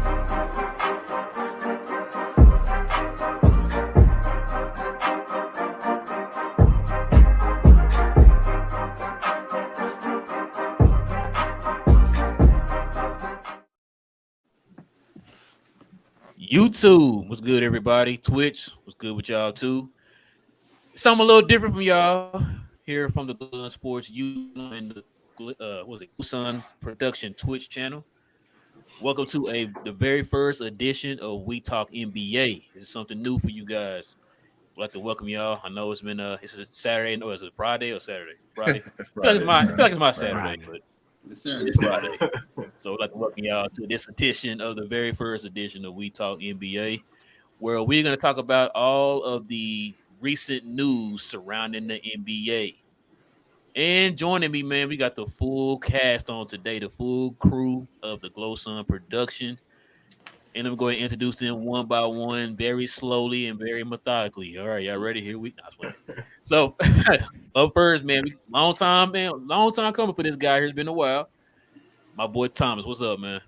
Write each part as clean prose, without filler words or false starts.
YouTube, what's good, everybody? Twitch, what's good with y'all too? Something a little different from y'all here from the Glue Sports YouTube and the was it Glue Sun Production Twitch channel. Welcome to the very first edition of We Talk NBA. This is something new for you guys. I'd like to welcome y'all. I know it's been it's a Saturday, no, is it Friday or Saturday? Friday. I feel like it's my Saturday, but it's Friday. So I'd like to welcome y'all to this edition of the very first edition of We Talk NBA, where we're going to talk about all of the recent news surrounding the NBA. And joining me, man, we got the full cast on today, the full crew of the Glow Sun production. And I'm going to introduce them one by one, very slowly and very methodically. All right, y'all ready? Here we go. So, up first, man, long time coming for this guy here. It's been a while. My boy Thomas, what's up, man?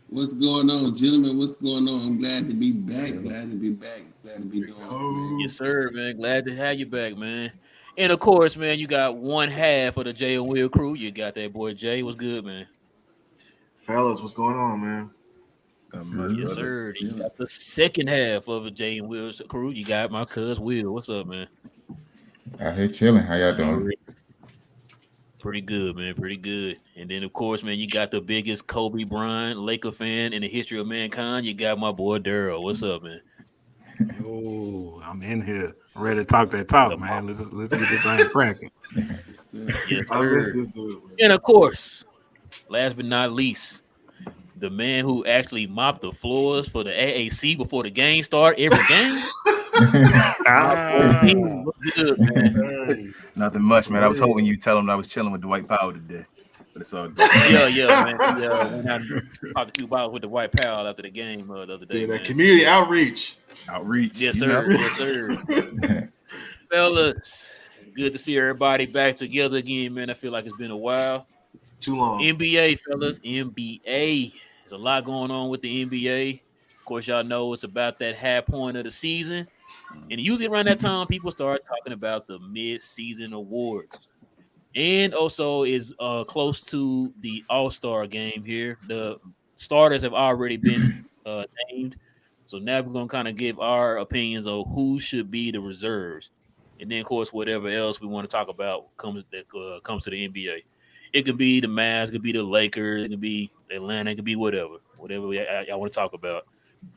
What's going on, gentlemen? What's going on? I'm glad to be back. Glad to be back. Glad to be doing Yes, sir, man. Glad to have you back, man. And of course, man, you got one half of the Jay and Will crew. You got that boy Jay. What's good, man? Fellas, what's going on, man? Yes, sir. You got the second half of the Jay and Will's crew. You got my cuz Will. What's up, man? Out here chilling. How y'all doing? Pretty good, man. Pretty good. And then, of course, man, you got the biggest Kobe Bryant Laker fan in the history of mankind. You got my boy Daryl. What's up, man? Oh, I'm in here. I'm ready to talk that talk, man. Let's get this thing cracking. Yes, sir. And of course, last but not least, the man who actually mopped the floors for the AAC before the game start every game. Good, man. Nothing much, man. I was hoping you tell him I was chilling with Dwight Powell today, but it's all good. Yeah, man. Went out and talked to about with the Dwight Powell after the game the other day. Yeah, that community outreach. Yes, sir. Yes, sir. Fellas, good to see everybody back together again, man. I feel like it's been a while. Too long. NBA, fellas. NBA. There's a lot going on with the NBA. Of course, y'all know it's about that high point of the season. And usually around that time, people start talking about the mid-season awards. And also is close to the All-Star game here. The starters have already been named. So now we're going to kind of give our opinions on who should be the reserves. And then, of course, whatever else we want to talk about comes to the NBA. It could be the Mavs, it could be the Lakers, it could be Atlanta, it could be whatever y'all want to talk about.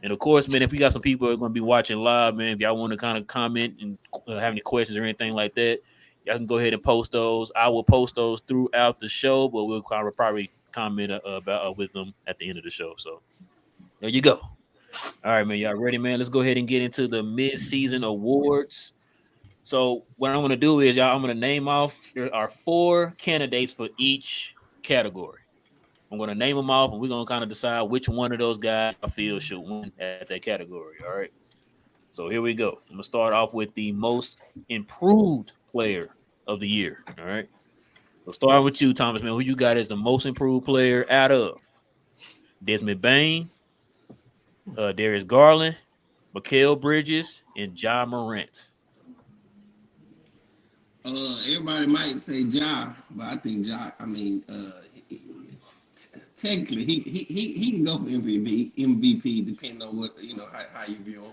And of course, man, if we got some people who are going to be watching live, man, if y'all want to kind of comment and have any questions or anything like that, y'all can go ahead and post those. I will post those throughout the show, but we'll probably comment about with them at the end of the show. So there you go. All right, man, y'all ready, man? Let's go ahead and get into the mid-season awards. So what I'm going to do is, I'm going to name off. There are 4 candidates for each category. I'm going to name them off, and we're going to kind of decide which one of those guys I feel should win at that category. All right. So here we go. I'm going to start off with the most improved player of the year. All right. So starting with you, Thomas, man, who you got as the most improved player out of Desmond Bane, Darius Garland, Mikal Bridges, and Ja Morant? Everybody might say Ja, but I think Ja. I mean, technically, he can go for MVP depending on what how you view him.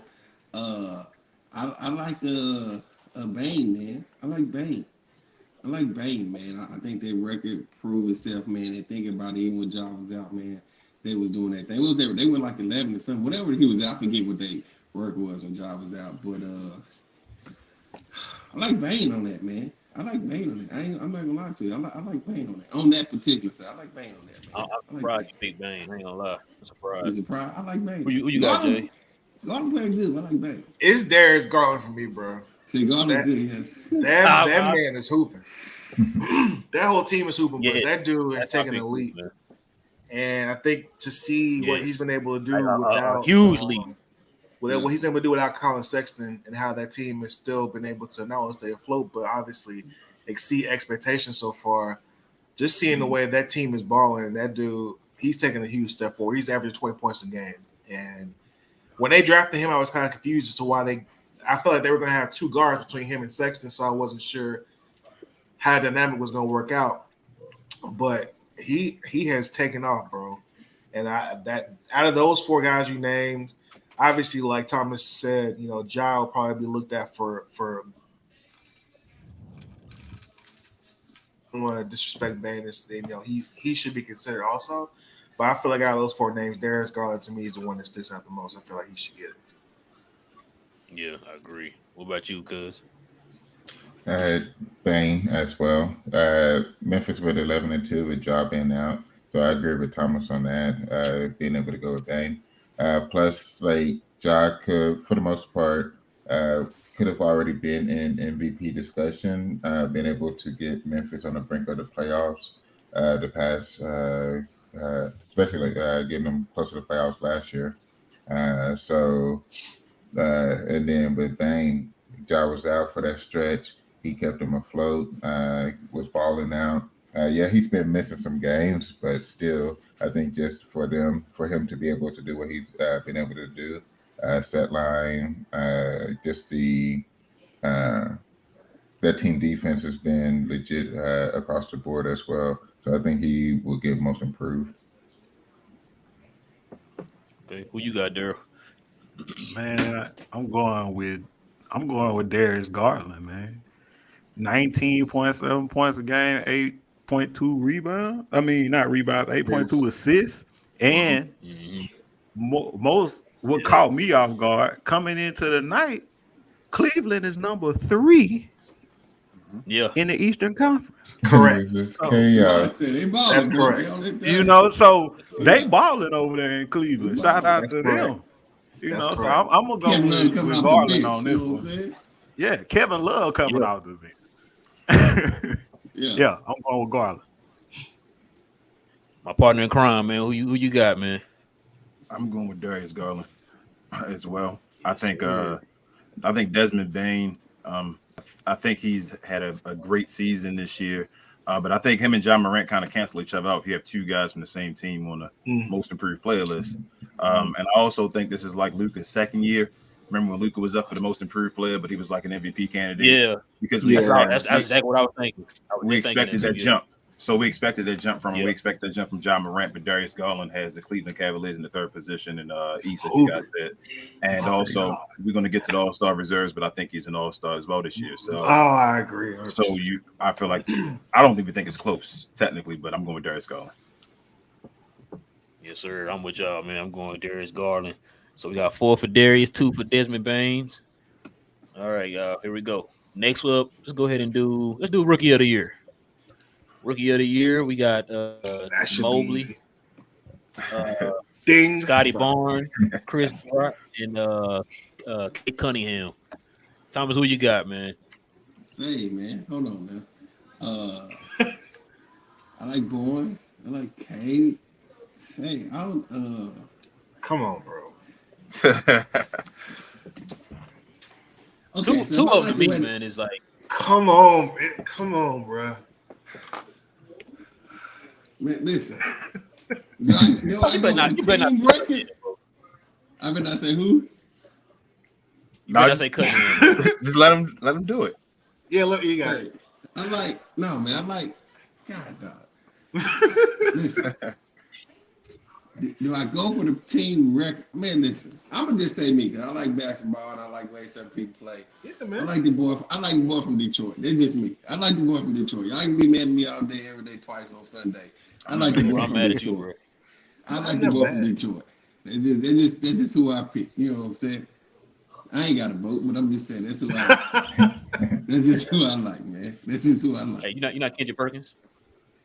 I like Bane, man. I like Bane, man. I think their record proved itself, man. And thinking about it, even when Ja was out, man, they was doing that thing. They were like 11 or something, whatever he was out. I forget what their record was when Ja was out, but I like Bane on that, man. I like Bane on that. I'm not gonna lie to you. I like Bane on that. On that particular side, I like Bane on that, man. I'm surprised you picked Bane. I ain't gonna lie. I'm surprised. You're surprised? I like Bane. Who you got, Jay? Garland playing good. I like Bane. It's Darius Garland for me, bro. See, Garland good, yes. That man is hooping. That whole team is hooping, but that dude has taken a leap. Man. And I think to see what he's been able to do without huge leap. What he's been able to do without Colin Sexton and how that team has still been able to not only stay afloat, but obviously exceed expectations so far. Just seeing the way that team is balling, that dude, he's taking a huge step forward. He's averaging 20 points a game. And when they drafted him, I was kind of confused as to why I felt like they were going to have two guards between him and Sexton, so I wasn't sure how the dynamic was going to work out. But he has taken off, bro. And that out of those four guys you named, obviously, like Thomas said, Ja will probably be looked at for. I don't want to disrespect Bane. He should be considered also. But I feel like out of those four names, Darius Garland to me is the one that sticks out the most. I feel like he should get it. Yeah, I agree. What about you, cuz? I had Bane as well. Memphis with 11-2 with Ja being out. So I agree with Thomas on that, being able to go with Bane. Plus, like, Ja could, for the most part, could have already been in MVP discussion, being able to get Memphis on the brink of the playoffs the past, especially getting them closer to the playoffs last year. And then with Bane, Ja was out for that stretch. He kept him afloat, was balling out. Yeah, he's been missing some games, but still, I think just for him to be able to do what he's been able to do, set line, just that team defense has been legit across the board as well. So I think he will get most improved. Okay, who you got, Daryl? Man, I'm going with Darius Garland, man. 19.7 points a game, 8.2 rebounds. I mean, not rebounds, 8.2 assists. And most what caught me off guard coming into the night, Cleveland is number 3 in the Eastern Conference. Correct. Chaos. That's correct. So they balling over there in Cleveland. Shout out to them. So I'm gonna go with Garland on this one. Yeah, Kevin Love coming out the bench. Yeah, I'm going with Garland. My partner in crime, man. Who you got, man? I'm going with Darius Garland as well. I think Desmond Bane. I think he's had a great season this year. But I think him and John Morant kind of cancel each other out if you have two guys from the same team on the most improved player list. And I also think this is like Luka's second year. Remember when Luka was up for the most improved player, but he was like an MVP candidate? Yeah. Because that's exactly what I was thinking. We expected that jump. So we expected that jump from him. We expected that jump from John Morant, but Darius Garland has the Cleveland Cavaliers in the third position in East, as you guys said. And also, we're going to get to the All-Star reserves, but I think he's an All-Star as well this year. So, I agree. 100%. So I feel like I don't even think it's close technically, but I'm going with Darius Garland. Yes, sir. I'm with y'all, man. I'm going with Darius Garland. So we got 4 for Darius, 2 for Desmond Baines. All right, y'all. Here we go. Next up, let's go ahead and do Rookie of the Year. Rookie of the Year, we got Mobley, Scotty Barnes, Chris Bart, and Kate Cunningham. Thomas, who you got, man? Say, man, hold on now. I like Barnes. I like Kate. Say, I don't. Come on, bro. Okay, two of me, man, is like. Come on, bro. Man, listen. You better not I better not say who. You better not say Cunningham. Just let him do it. Yeah, look, you got it. God, dog. Listen. Do I go for the team record? Man, listen. I'm gonna just say me, cause I like basketball and I like the way some people play. Yeah, man. I like the boy from Detroit. They're just me. I like the boy from Detroit. Y'all can be mad at me all day, every day, twice on Sunday. I like the boy from Detroit. I like the boy from Detroit. That's just who I pick. You know what I'm saying? I ain't got a vote, but I'm just saying that's who I like. That's just who I like, man. That's just who I like. Hey, you're not Kendrick Perkins?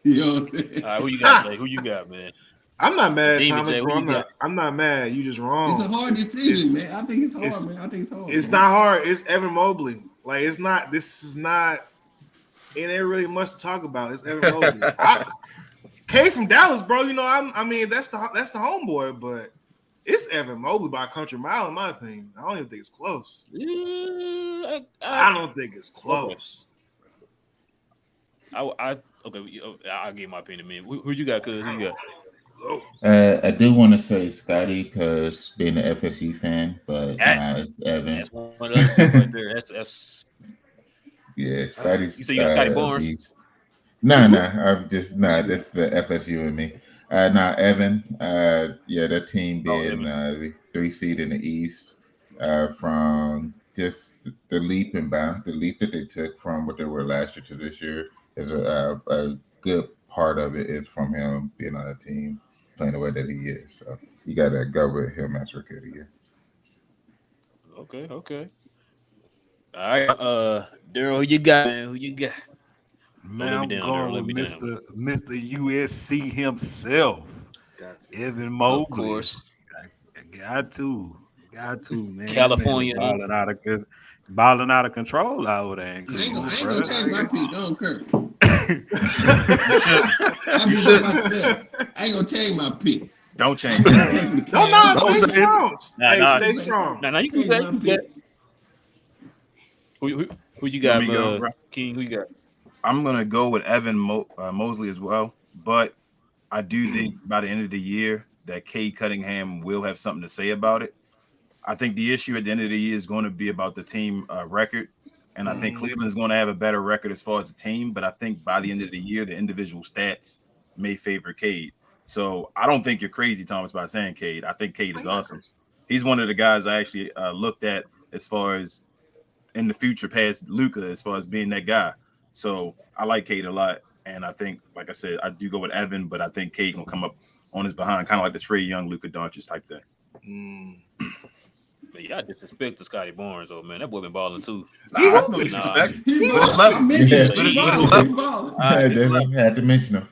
You know what I'm saying? All right, who you got, Jay? Who you got, man? I'm not mad, Demon Thomas, Jay, bro. I'm not mad. You just wrong. It's a hard decision, man. I think it's hard, man. I think it's hard. It's not hard. It's Evan Mobley. Like, it's not. This is not. It ain't really much to talk about. It's Evan Mobley. Came from Dallas, bro. You know, I mean, that's the homeboy, but it's Evan Mobley by a country mile, in my opinion. I don't even think it's close. Yeah, I don't think it's close. Okay, I'll give my opinion, man. Who you got, cuz? Who you got? I do want to say Scotty because being an FSU fan, but That, nah, it's Evan. that's one of the other people right there. That's Yeah, you Scotty's say you got Scotty a Barnes. beast. Nah, I'm just Who nah. you got? That's the FSU in me. Nah, Evan. Yeah, that team Oh, being Evan. the 3 seed in the East, from just the leap and bound, the leap that they took from what they were last year to this year is a good part of it is from him being on a team playing the way that he is. So you got to go with him as rookie of the year. Okay, okay. All right. Daryl, who you got, man? Who you got? Don't Man, let me I'm down, Daryl. going Let with me down. Mr. USC himself, Got to. Evan Of Mobley. course. Got to, got to, man. That man is California, huh? balling out of control out there in I ain't gonna, Cleveland, I ain't gonna bro. change my pick. I don't care. You shouldn't. I'll You be by shouldn't. myself. I ain't gonna change my pick. Don't I change picked it. back for the No, no, Cavs. Don't stay change it. strong. Nah, Hey, nah, stay strong. nah. You can do Change that. my You can do that. pick. Who you You want got, me to go? King? Who you got? I'm gonna go with Mosley as well, but I do think by the end of the year that Cade Cunningham will have something to say about it. I think the issue at the end of the year is going to be about the team record, and I think Cleveland is going to have a better record as far as the team. But I think by the end of the year, the individual stats may favor Cade. So I don't think you're crazy, Thomas, by saying Cade. I think Cade is I'm not awesome. crazy. He's one of the guys I actually looked at as far as in the future past Luca as far as being that guy. So I like Cade a lot. And I think, like I said, I do go with Evan, but I think Cade will come up on his behind, kind of like the Trey Young, Luca Doncic type thing. Man, y'all disrespect to Scotty Barnes, though, man. That boy been balling too. He Nah, that's no hooping. Nah. disrespect, He but it's balling. I levels. mentioned Yeah, it. He But it's balling. He levels. balling. All right. It's Devin levels. had to mention him. I mean,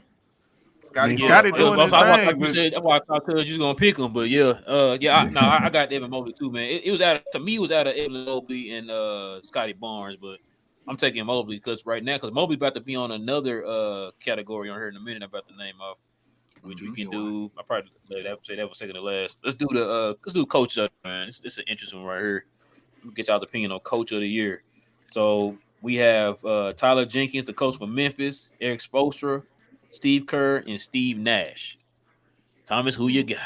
Scotty Yeah, Barnes. Scotty it was, doing his that's why I thought thing, you but said. That's why I thought cuz you was gonna pick him. But yeah, I got Evan Mobley too, man. It was out of, to me. It was out of Evan Mobley and Scotty Barnes, but I'm taking Mobley because right now, because Mobley about to be on another category on here in a minute. I'm about to name off, which we can do. I probably say that was second to last. Let's do coach of the, man. It's an interesting one right here. Let me get y'all's opinion on coach of the year. So we have Tyler Jenkins, the coach for Memphis, Eric Spoelstra, Steve Kerr, and Steve Nash. Thomas, who you got?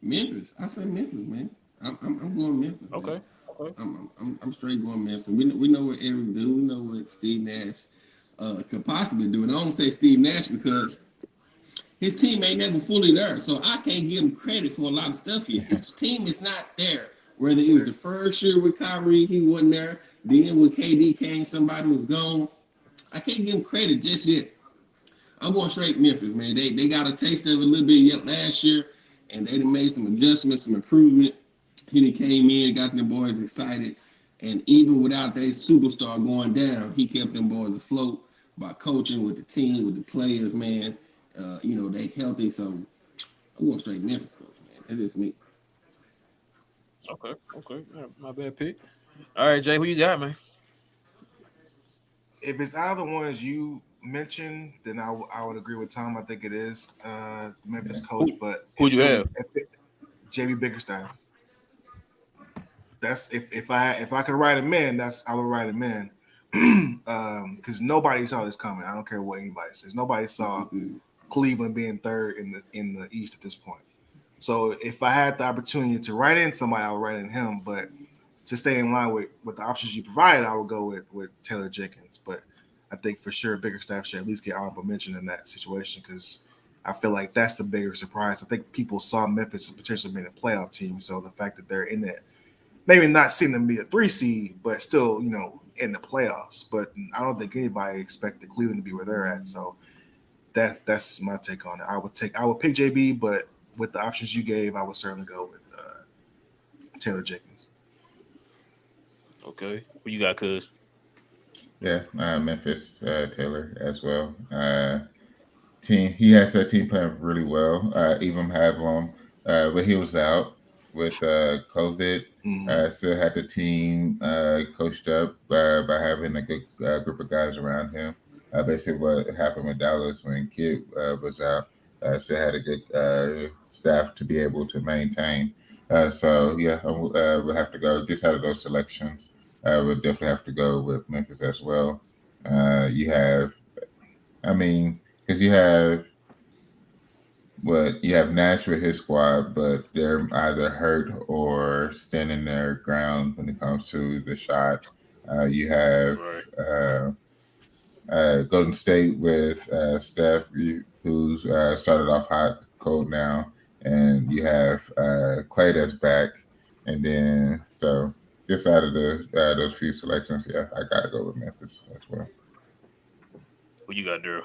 Memphis. I say Memphis, man. I'm going Memphis, man. Okay. Okay. I'm straight going Memphis. We know what Eric do. We know what Steve Nash could possibly do. And I don't say Steve Nash because his team ain't never fully there. So I can't give him credit for a lot of stuff here. His team is not there. Whether it was the first year with Kyrie, he wasn't there. Then when KD came, somebody was gone. I can't give him credit just yet. I'm going straight Memphis, man. They got a taste of it a little bit yet last year, and they done made some adjustments, some improvement. He done came in, got them boys excited, and even without their superstar going down, he kept them boys afloat by coaching with the team, with the players, man. They healthy, so I'm going straight Memphis, coach, man. That is me. Okay. Okay. My bad pick. All right, Jay, who you got, man? If it's out of the ones you mentioned, then I would agree with Tom. I think it is Memphis coach, but Who'd you have? JB Bickerstaff. That's if I could write him in, I would write him in. Because nobody saw this coming. I don't care what anybody says. Nobody saw Cleveland being third in the East at this point. So if I had the opportunity to write in somebody, I would write in him. But to stay in line with the options you provided, I would go with Taylor Jenkins. But I think for sure Bickerstaff should at least get honorable mention in that situation because I feel like that's the bigger surprise. I think people saw Memphis as potentially being a playoff team. So the fact that they're in it, maybe not seeing them be a 3 seed, but still, in the playoffs. But I don't think anybody expected Cleveland to be where they're at. So that's my take on it. I would pick JB, but with the options you gave, I would certainly go with Taylor Jenkins. Okay. Who you got, cuz? Yeah, Memphis Taylor as well. Team, he has that team playing really well. Even have him, but he was out with COVID. Still had the team coached up by having a good group of guys around him. Basically, what happened with Dallas when Kid was out, still had a good staff to be able to maintain. So yeah, we'll have to go. Just out of those selections, we'll definitely have to go with Memphis as well. You have, I mean, because you have But you have Nash with his squad, but they're either hurt or standing their ground when it comes to the shot. You have Golden State with Steph, who's started off hot, cold now, and you have Clay that's back, and then so just out of the those few selections, yeah, I gotta go with Memphis as well. What you got, Daryl?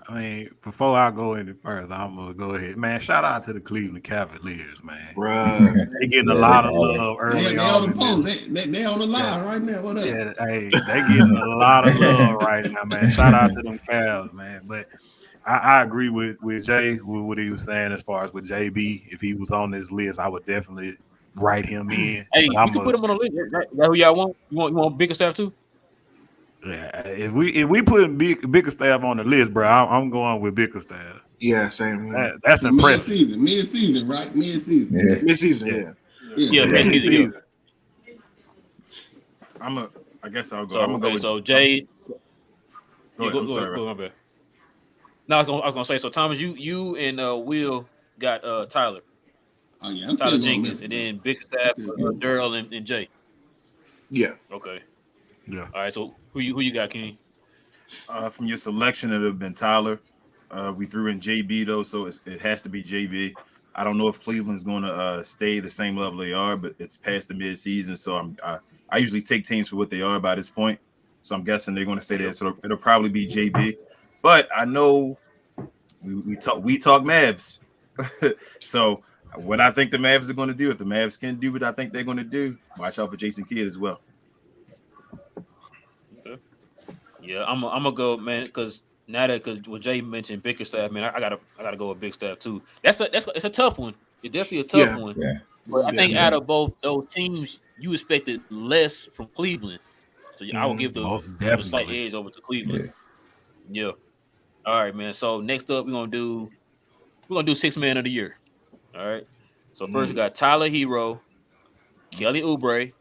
I mean, before I go any further, I'm gonna go ahead, man. Shout out to the Cleveland Cavaliers, man. Bruh. They getting a lot of love early They on. on the post. They on the line right now. What up? Yeah, hey, they getting a lot of love right now, man. Shout out to them Cavs, man. But I agree with Jay with what he was saying as far as with JB. If he was on this list, I would definitely write him in. Hey, you can put him on the list. That who y'all want? You want bigger staff too? Yeah, if we put Bickerstaff on the list, bro, I'm going with Bickerstaff. Yeah, same here. That's impressive. Mid-season, right? Mid-season. Yeah. Mid-season, Yeah, mid-season. I guess I'll go. So, I'm gonna go with so Jay. Go ahead. I'm sorry. Go, my bad. No, I was gonna say. So Thomas, you and Will got Tyler. Oh yeah, I'm Tyler still going Jenkins, Memphis. and then Bickerstaff, Daryl, and Jay. Yeah. Okay. Yeah. All right. So who you got, King? From your selection, it would have been Tyler. We threw in JB though, so it has to be JB. I don't know if Cleveland's going to stay the same level they are, but it's past the midseason, so I usually take teams for what they are by this point. So I'm guessing they're going to stay there. So it'll probably be JB. But I know we talk Mavs. So what I think the Mavs are going to do, if the Mavs can do what I think they're going to do, watch out for Jason Kidd as well. Yeah, I'm gonna go, man, because what Jay mentioned Bickerstaff, man, I gotta go with Bickerstaff too. It's a tough one. It's definitely a tough one. Yeah. But I think out of both those teams, you expected less from Cleveland, so I will give the slight edge over to Cleveland. Yeah. All right, man. So next up, we're gonna do 6 man of the year. All right. So first we got Tyler Hero, Kelly Oubre,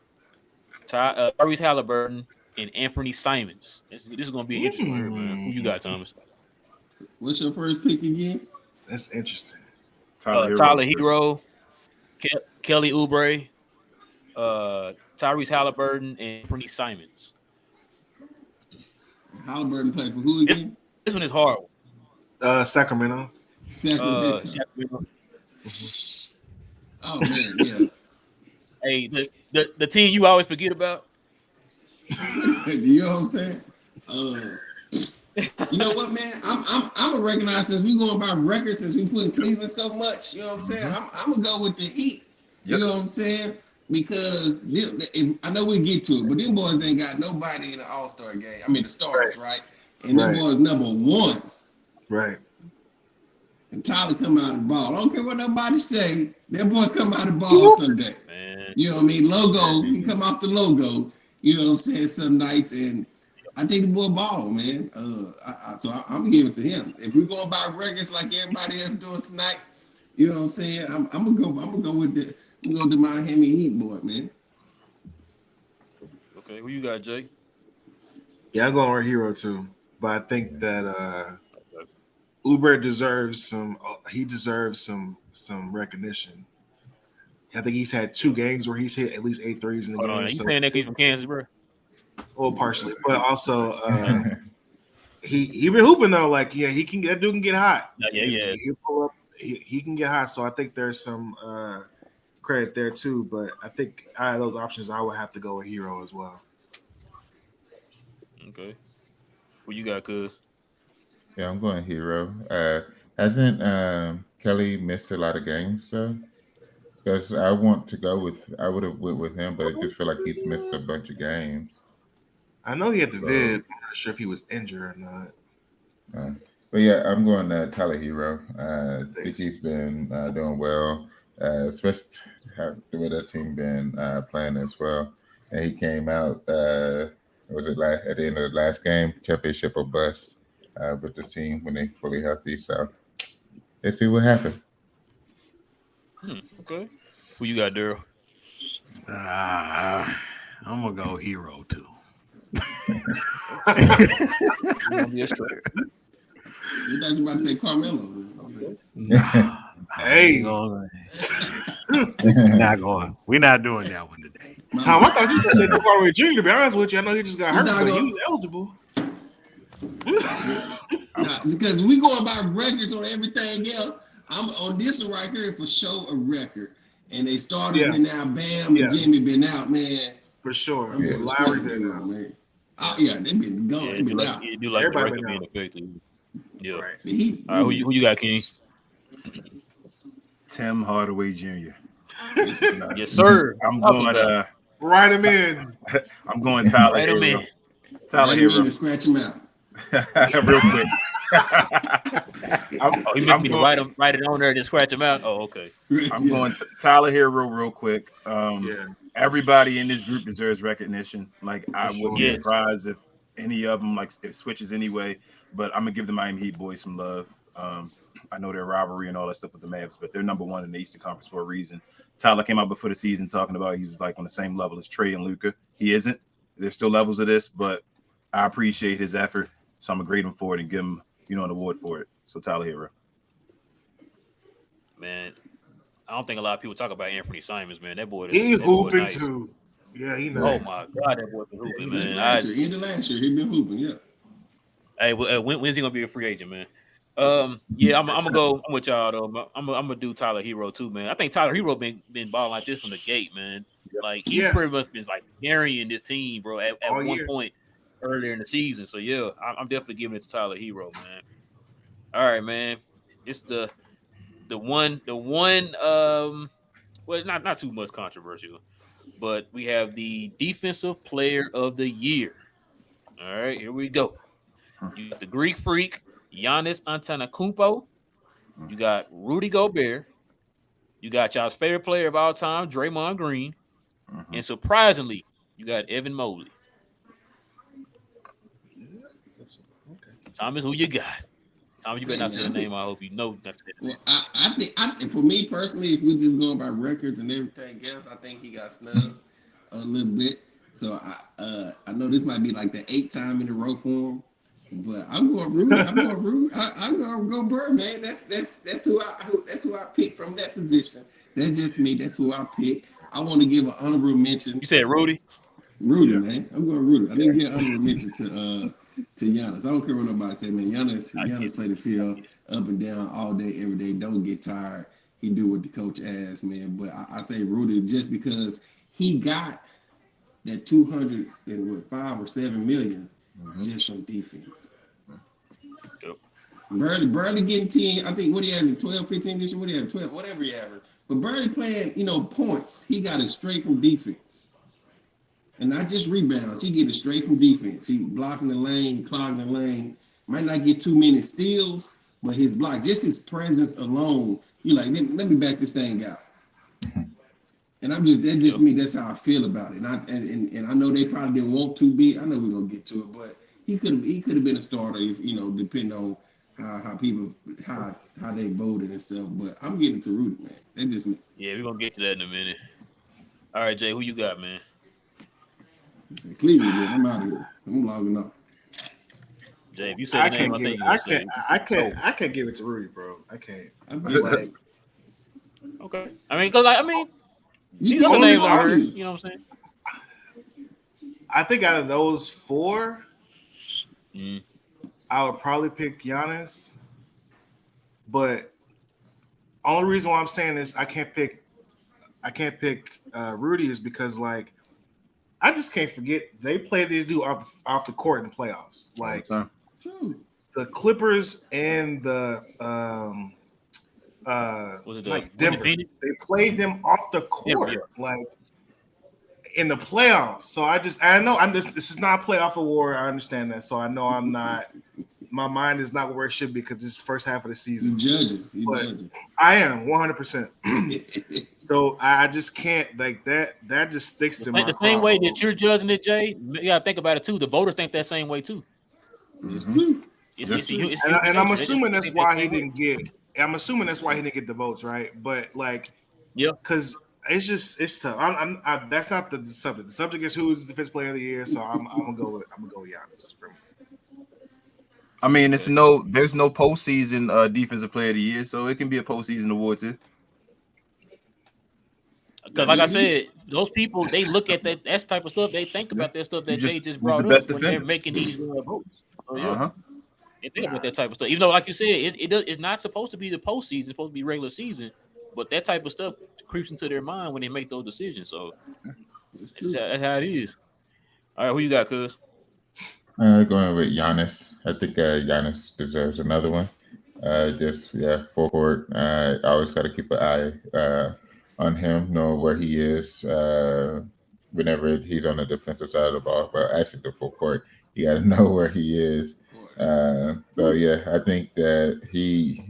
Tyrese Halliburton, and Anthony Simons. This is gonna be an interesting one here, man. Who you got, Thomas? What's your first pick again? That's interesting. Tyler Hero, Kelly Oubre, Tyrese Halliburton, and Anthony Simons. Halliburton played for who again? This one is hard. Sacramento. Sacramento. Oh man, yeah. Hey, the team you always forget about. You know what I'm saying? You know what, man? I'm gonna recognize, since we going by records, since we put in Cleveland so much. You know what I'm saying? I'm gonna go with the Heat. You know what I'm saying? Because I know we get to it, but them boys ain't got nobody in the All-Star game. I mean the stars, right? And them boys number one. Right. And Tyler come out of the ball. I don't care what nobody say. That boy come out of the ball some days. Man. You know what I mean? Logo, he come off the logo. You know what I'm saying? Some nights, and I think the boy ball, man. So I'm gonna give it to him. If we're going by records like everybody else doing tonight, you know what I'm saying? I'm gonna go with the Miami Heat boy, man. Okay, who you got, Jay? Yeah, I'm going with Hero too, but I think that Uber deserves some. He deserves some recognition. I think he's had 2 games where he's hit at least 8 threes in the game. You saying that he's from Kansas, bro? Well, partially, but also he been hooping though. Like, yeah, that dude can get hot. Yeah. He'll pull up. He can get hot. So I think there's some credit there too. But I think out of those options, I would have to go with Hero as well. Okay. What you got, cuz? Yeah, I'm going Hero. Hasn't Kelly missed a lot of games though? Because I want to go with, I would have went with him, but I just feel like he's missed a bunch of games. I know he had the vid. I'm not sure if he was injured or not. But yeah, I'm going Tyler Hero. I think he's been doing well, especially the way that team been playing as well. And he came out, was it at the end of the last game, championship or bust with the team when they fully healthy. So let's see what happens. Okay. Who you got, Daryl? I'm gonna go Hero too. You thought you were about to say Carmelo. Nah, Hey. not going. We're not doing that one today. Tom, I thought you were going to say Tim Hardaway Jr. To be honest with you, I know he just got hurt, but he was eligible. Because we going by records on everything else. I'm on this one right here for sure a record. And they started been out, Bam and Jimmy been out, man. For sure. Yeah, Lowry been out, man. Oh yeah, they been gone. They been out. You do like Everybody the record been being affected. Yeah. Right. All right, who you got, King? Tim Hardaway Jr. Yes, sir. I'm going. Write him in. I'm going Tyler. Write him in. Tyler Hero. Scratch him out. Real quick. You meant me to write it on there and then scratch him out? Oh, okay. I'm going Tyler Hero real quick. Everybody in this group deserves recognition. Like, I wouldn't be surprised if any of them, like, it switches anyway. But I'm going to give the Miami Heat boys some love. I know their rivalry and all that stuff with the Mavs, but they're number one in the Eastern Conference for a reason. Tyler came out before the season talking about he was like on the same level as Trey and Luka. He isn't. There's still levels of this, but I appreciate his effort. So I'm going to grade him for it and give him, an award for it. So Tyler Hero. Man, I don't think a lot of people talk about Anthony Simons, man. That boy, he hooping nice. Too. Yeah, he knows. Oh my God, that boy been hooping, man. Last year, he been hooping, yeah. Hey, when's he gonna be a free agent, man? I'm gonna go. I'm with y'all though. I'm gonna do Tyler Hero too, man. I think Tyler Hero been balling like this from the gate, man. Like he pretty much been like carrying this team, bro. At one point earlier in the season, so yeah, I'm definitely giving it to Tyler Hero, man. All right, man. It's the one. Well, not too much controversial, but we have the Defensive Player of the Year. All right, here we go. You got the Greek Freak, Giannis Antetokounmpo. You got Rudy Gobert. You got y'all's favorite player of all time, Draymond Green. And surprisingly, you got Evan Mobley. Thomas, who you got? Thomas, you better not say the name. I hope you know. Well, I think for me personally, if we're just going by records and everything else, I think he got snubbed a little bit. So I know this might be like the 8th time in a row for him, but I'm going Rudy. I'm going to go Bird, man. That's who I picked from that position. That's just me. That's who I picked. I want to give an honorable mention. You said Rudy? Rudy, man. I'm going Rudy. I didn't get an honorable mention to Giannis. I don't care what nobody say, man. Giannis play the field up and down all day, every day. Don't get tired. He do what the coach asks, man. But I say Rudy just because he got that 205 or 7 million just from defense. Yep. Birdie getting 10. I think what he had 12, 15 this year. What he had 12, whatever he averaged. But Birdie playing, points. He got it straight from defense. And not just rebounds. He get it straight from defense. He blocking the lane, clogging the lane. Might not get too many steals, but his block, just his presence alone, you're like, let me back this thing out. And that's just me. That's how I feel about it. And I know they probably didn't want to be. I know we're gonna get to it, but he could have been a starter if depending on how they voted and stuff. But I'm getting to Rudy, man. That's just me. Yeah, we're gonna get to that in a minute. All right, Jay, who you got, man? Cleveland, man. I'm out of here. I'm logging off. Jay, if you say the name, I can't give it to Rudy, bro. I can't. Okay. These other names I heard. You know what I'm saying? I think out of those 4, I would probably pick Giannis. But only reason why I'm saying this, I can't pick Rudy is because I just can't forget they played this dude off the court in the playoffs. Like the Clippers and the Denver. They played him off the court in the playoffs. So I know this is not a playoff award. I understand that. So I know I'm not. My mind is not where it should be because it's the first half of the season. You judging. I am 100%. So I just can't that just sticks to my the same way that you're judging it, Jay. You gotta think about it too. The voters think that same way too. It's true. And I'm assuming that's why he didn't get. I'm assuming that's why he didn't get the votes, right? But because it's tough. That's not the subject. The subject is who's the defensive player of the year. So I'm gonna go with Giannis. I mean, there's no postseason defensive player of the year, so it can be a postseason award too. Because, like I said, those people they look at that type of stuff. They think about that stuff that they just brought up when they're making these votes. So yeah, they think about that type of stuff. Even though, like you said, it's not supposed to be the postseason; it's supposed to be regular season. But that type of stuff creeps into their mind when they make those decisions. So that's how it is. All right, who you got, cuz? Going with Giannis. I think Giannis deserves another one. Full court. I always got to keep an eye on him, know where he is whenever he's on the defensive side of the ball. But actually, the full court, you got to know where he is. So yeah, I think that he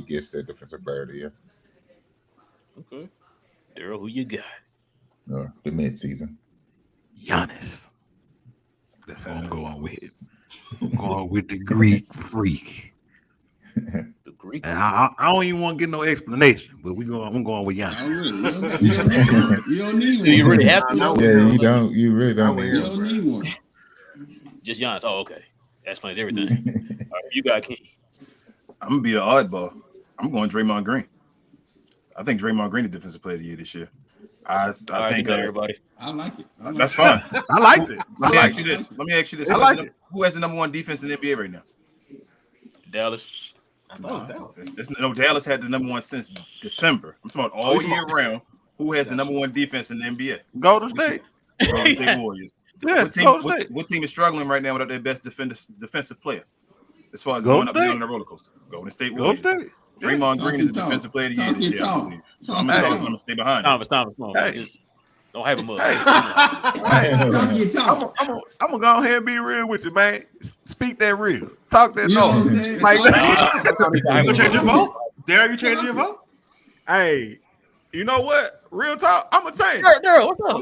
gets the defensive player of the year. Okay, Daryl, who you got? The mid-season. Giannis. That's what I'm going with. I'm going with the Greek freak. The Greek. And I don't even want to get no explanation, but I'm going with Giannis. You don't need one. Do you really have to? Yeah, you don't. You really don't. You don't need one. Just Giannis. Oh, okay. That explains everything. All right, you got King. I'm gonna be an oddball. I'm going Draymond Green. I think Draymond Green is defensive player of the year this year. I think everybody. I like it. That's fine. I liked it. Let me ask you this. I like it. Who has the number one defense in the NBA right now? Dallas. Dallas had the number one since December. I'm talking about all year round. Who has the number one defense in the NBA? Golden State. Golden State Warriors. Yeah, what team is struggling right now without their best defensive player? As far as Golden going up and State. down the roller coaster. Golden State Warriors. Golden State. Draymond Green is the defensive player of the year this year. I'm gonna stay behind him. Thomas, come on. Hey. Just don't have him up. I'm gonna go ahead and be real with you, man. Speak that real. Talk that You know what I'm noise. saying? Like You gonna change your vote? Darren, you changing your vote? Hey, you know what? Real talk. I'm gonna change. Daryl, what's up?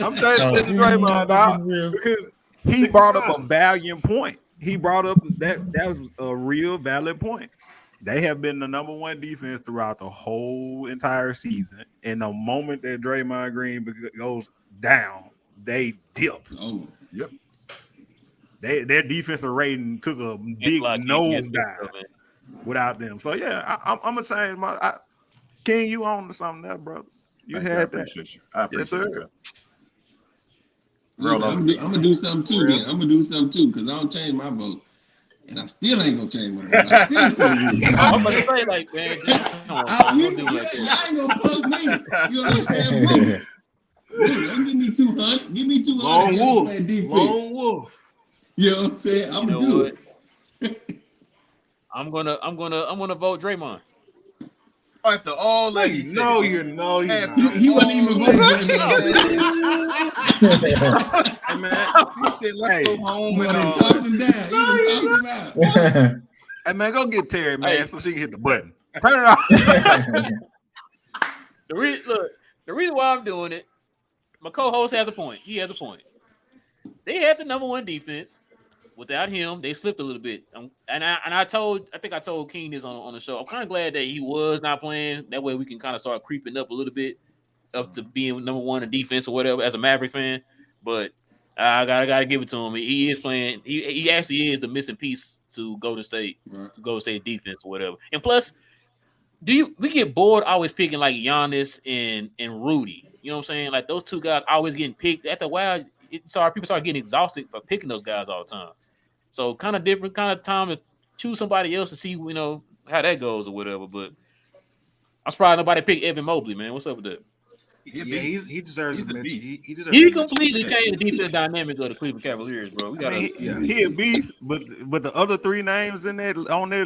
I'm changing Draymond out because he brought up a valiant point. He brought up that was a real valid point. They have been the number one defense throughout the whole entire season. And the moment that Draymond Green goes down, they dip. Oh, yep. Their defensive rating took a big nosedive without them. So yeah, I'm gonna change my. King, you on to something there, brother? You had I that. appreciate you. I appreciate it. I'm gonna do something too. Then I'm gonna do something too because I don't change my vote, and I still ain't gonna change my vote. I still say I'm gonna say like, man, you ain't gonna poke me. You know what I'm saying? Don't give me 200. Give me 200. Lone Wolf. You know what I'm saying? I'm gonna do it. I'm gonna vote Draymond. After all that, You're not. He wasn't even voting. Hey man, he said, "Let's go home." When he talked him down, he even talked him out. Hey man, go get Terry, man, so she can hit the button. Turn it off. The reason why I'm doing it, my co-host has a point. He has a point. They had the number one defense. Without him, they slipped a little bit. I think I told King this on the show. I'm kind of glad that he was not playing. That way we can kind of start creeping up a little bit up to being number one in defense or whatever as a Maverick fan. But I gotta give it to him. He is playing. He actually is the missing piece to Golden State, to Golden State defense or whatever. And plus, we get bored always picking like Giannis and Rudy? You know what I'm saying? Like those two guys always getting picked. After a while, people start getting exhausted for picking those guys all the time. So kind of different kind of time to choose somebody else to see, how that goes or whatever. But I'm surprised nobody picked Evan Mobley, man. What's up with that? Yeah, he deserves a mention. He completely changed the defensive dynamic of the Cleveland Cavaliers, bro. He a beast, but the other three names on that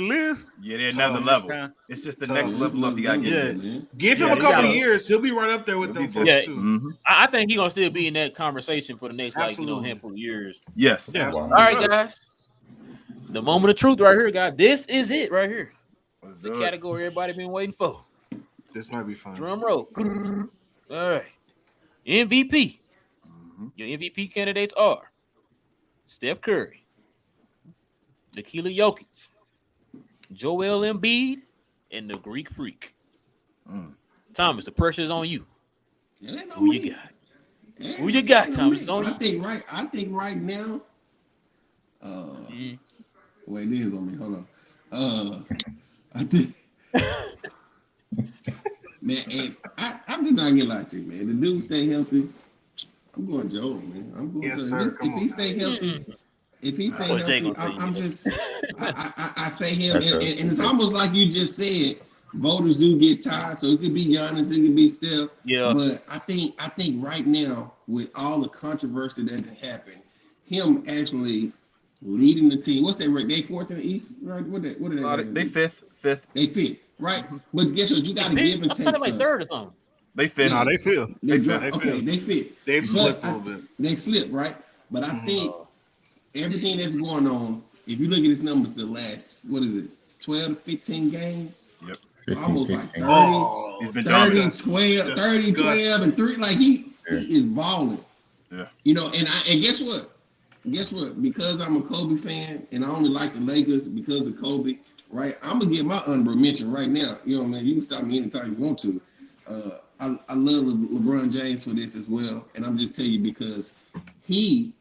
list, they're another level. It's just the next level up you got to get. Give him a couple of years, he'll be right up there with them folks too. Mm-hmm. I think he's gonna still be in that conversation for the next handful of years. Yes. Yeah. All right, guys. The moment of truth right here, guys. This is it right here. The category everybody been waiting for. This might be fun. Drum roll. All right. MVP. Your MVP candidates are Steph Curry, Nikola Jokic, Joel Embiid, and the Greek Freak. Thomas, the pressure is on you. Who you got? Who you got, Thomas? I think right now. Wait, it is on me. Hold on. I did. Man, and I'm just not gonna lie to you, man. The dude stay healthy. I'm going Joe, man. I'm going Yes, to. sir. If he stay healthy, I say him, and it's almost like you just said. Voters do get tired, so it could be Giannis, it could be Steph. Yeah. But I think right now, with all the controversy that happened, him actually leading the team. What's that? They fourth in the East, right? What They fifth. They fifth, right? But guess what? You got to give and take. Like third or something. They fifth. No, they fifth. They fifth. They've slipped a little bit. They slipped, right? But I think everything that's going on, if you look at his numbers, the last 12 to 15 games. Yep. 15, almost 16. like 30, he's been 30, 12, 30, 12, and 3. Like he is balling. Yeah. And guess what? Because I'm a Kobe fan and I only like the Lakers because of Kobe, right? I'm gonna get my honorable mention right now. You know what I mean? You can stop me anytime you want to. I love LeBron James for this as well, and I'm just telling you because he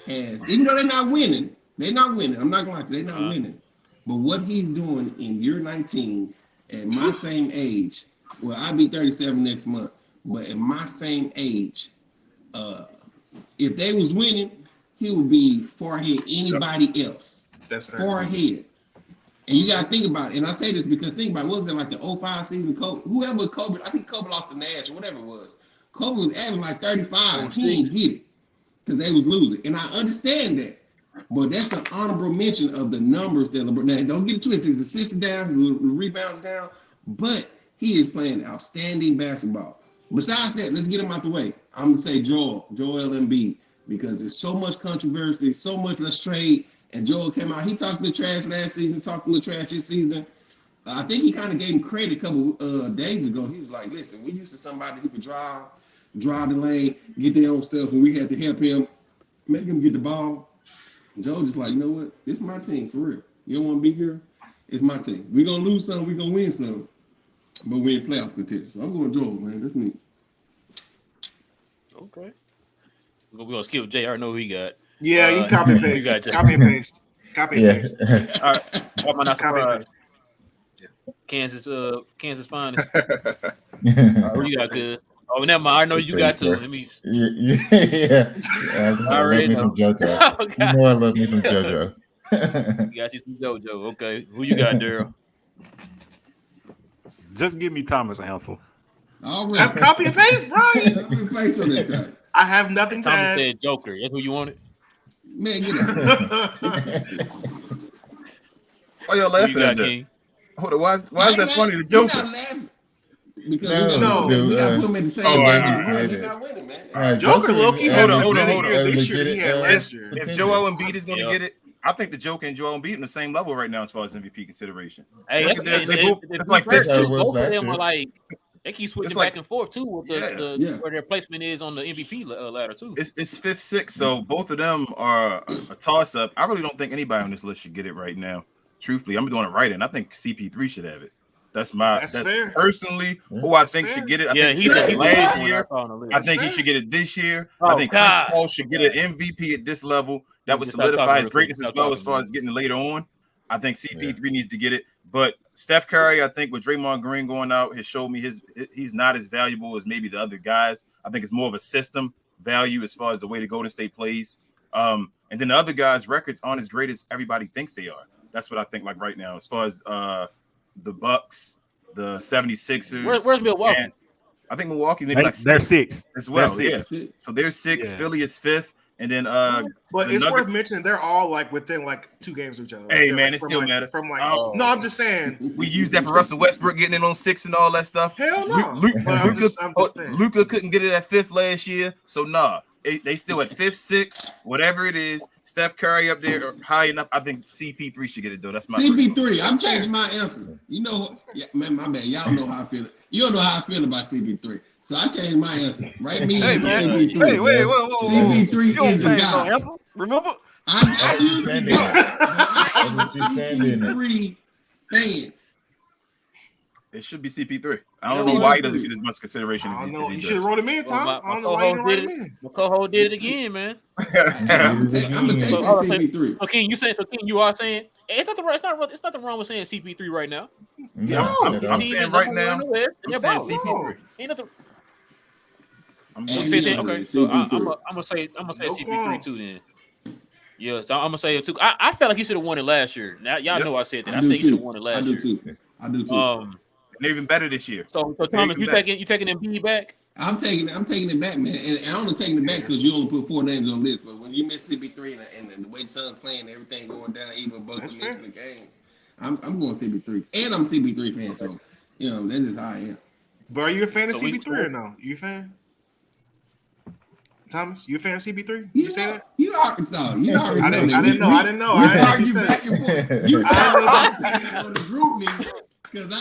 has, even though they're not winning. I'm not gonna lie to you, they're not winning. But what he's doing in year 19 at my same age, well, I'll be 37 next month, but at my same age, if they was winning, he would be far ahead anybody else. That's far ahead. And you got to think about it. And I say this because think about it. What was it like the 05 season? Whoever Kobe, I think Kobe lost to Nash or whatever it was. Kobe was averaging like 35. He didn't get it because they was losing. And I understand that. But that's an honorable mention of the numbers that LeBron. Now, don't get it twisted. His assists down, his rebounds down. But he is playing outstanding basketball. Besides that, let's get him out the way. I'm going to say Joel Embiid, because there's so much controversy, so much let's trade. And Joel came out. He talked the trash last season, talked the trash this season. I think he kind of gave him credit a couple days ago. He was like, listen, we used to somebody who could drive the lane, get their own stuff, and we had to help him, make him get the ball. And Joel just like, you know what? It's my team, for real. You don't want to be here? It's my team. We're going to lose some, we're going to win some. But we ain't playoff contenders. So I'm going Joel, man. That's me. Okay. We're going to skip JR. I know who he got. Yeah, you copy and paste. Copy and paste. Copy and paste. All right. Why am I not Copy and surprised? paste. Kansas finest. Who you got, cuz? Oh, never mind. I know you got two. Let me. Yeah. I love me some JoJo. Oh, you know I love me some JoJo. You got you some JoJo. Okay. Who you got, Daryl? Just give me Thomas Ansel. All right. That's copy and paste, Brian. Copy and paste on that thing. I have nothing to Thomas add. said Joker. That's who you wanted? Man, get out. Why y'all Who you laughing got, at that? King? Hold on, why is that funny? The Joker. Because No. we got to put him in the same game. They're not winning, man. Joker low-key had a hold on. year this year he had last year. If Joel Embiid is going to get it, I think the Joker and Joel Embiid on the same level right now as far as MVP consideration. Hey, It's like both 50. of them are like they keep switching It's like- back and forth too with where their placement is on the MVP ladder too. It's 5th, 6th, so both of them are a toss-up. I really don't think anybody on this list should get it right now. Truthfully, I'm doing it right, and I think CP3 should have it. That's fair. personally who I think should get it. I think he said last year. I think he fair. should get it this year. Oh, I think Chris God. Paul should get an MVP at this level. That would Just stop solidify talking his real greatness quick. as Stop well as talking, far as getting later on. I think CP3 needs to get it. But Steph Curry, I think with Draymond Green going out, has showed me he's not as valuable as maybe the other guys. I think it's more of a system value as far as the way the Golden State plays. And then the other guys' records aren't as great as everybody thinks they are. That's what I think like right now. As far as the Bucks, the 76ers. Where's Milwaukee? I think Milwaukee's maybe like They're 6th 6th as well. They're Yeah. six. So they're 6th. Yeah. Philly is 5th. And then But the it's worth Nuggets- mentioning they're all like within like 2 games of each other. Hey, They're, man, like, it from, still like, matter. From like Oh. no, I'm just saying. we used that for Russell Westbrook getting in on 6 and all that stuff. Hell no. But I'm just saying. Luka couldn't get it at 5th last year. So nah. They still at 5th, 6th, whatever it is. Steph Curry up there high enough. I think CP3 should get it though. That's my CP3. I'm changing my answer. You know, man, my bad. Y'all know how I feel. You don't know how I feel about CP3. So I changed my answer. Right? Me Hey, and man. CP3. Hey, wait, whoa. CP3 is the guy. Remember? I usually Stand don't. in I'm a CP3 fan. It should be CP3. I You don't know know what? why he doesn't get as much consideration I as don't he, know. as he You does. should have wrote him in, Well, Tom. my I don't know why you co-host didn't write did him it. in. My co-host did it again, man. I'm gonna take So, that hold on, CP3. so King, you are saying it's nothing wrong with saying CP3 right now. Yeah, No, No. at His all. I'm team saying is right number one in now, the West, and I'm they're saying balling. CP3. No. Ain't nothing. I'm You going say Yeah, okay, man, so I'm CP3. gonna say No CP3 too qualms. then. Yeah, so I'm gonna say it too. I felt like he should have won it last year. Now y'all Yep. know I said that. I I do said he should have too. won it I last do year. too. I do too. They're even better this year. So They're Thomas, even you better. taking Embiid back? I'm taking it back, man. And I'm only taking it back because you only put 4 names on this. But when you miss CP3 and the way Suns playing, everything going down, even Booker That's mixing fair. the games, I'm going CP3. And I'm a CP3 fan, so that's just how I am. But are you a fan of So we- CP3 or no? You a fan? Thomas, you a fan of CP3? You You say that? You already I know didn't that. know. I didn't know. We I didn't know if you argue said back it. and forth. You I didn't know I that. said on the group me because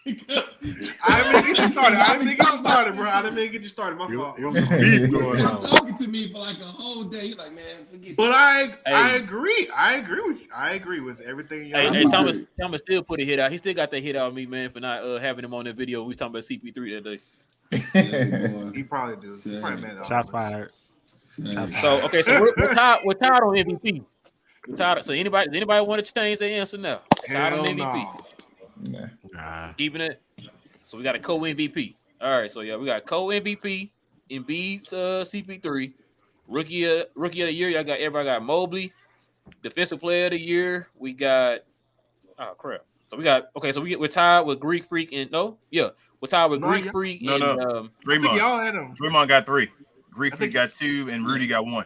I didn't mean to get you started. I didn't mean to get you started, bro. I didn't mean to get you started. My fault. It was a beef you going stop on. talking to me for like a whole day. You're like, man, forget But that. I agree. I agree with everything y'all. Hey, I'm Thomas, good. Thomas still put a hit out. He still got that hit out on me, man, for not having him on that video. We was talking about CP3 that day. Say, He probably do. He probably mad at all Shots of us. fired. say. So okay, so we're tied on MVP. We're tied. So does anybody want to change their answer now? Tied on Hell MVP. no. Nah. Keeping it. So we got a co-MVP. All right, so yeah, we got co-MVP Embiid's CP3. Rookie of the year, everybody got Mobley. Defensive player of the year, we got crap. So we're tied with Greek Freak and we're tied with No, Greek Freak No, and no. I think Draymond. y'all had him. Draymond got 3. Greek I Freak think- got 2, and Rudy got 1.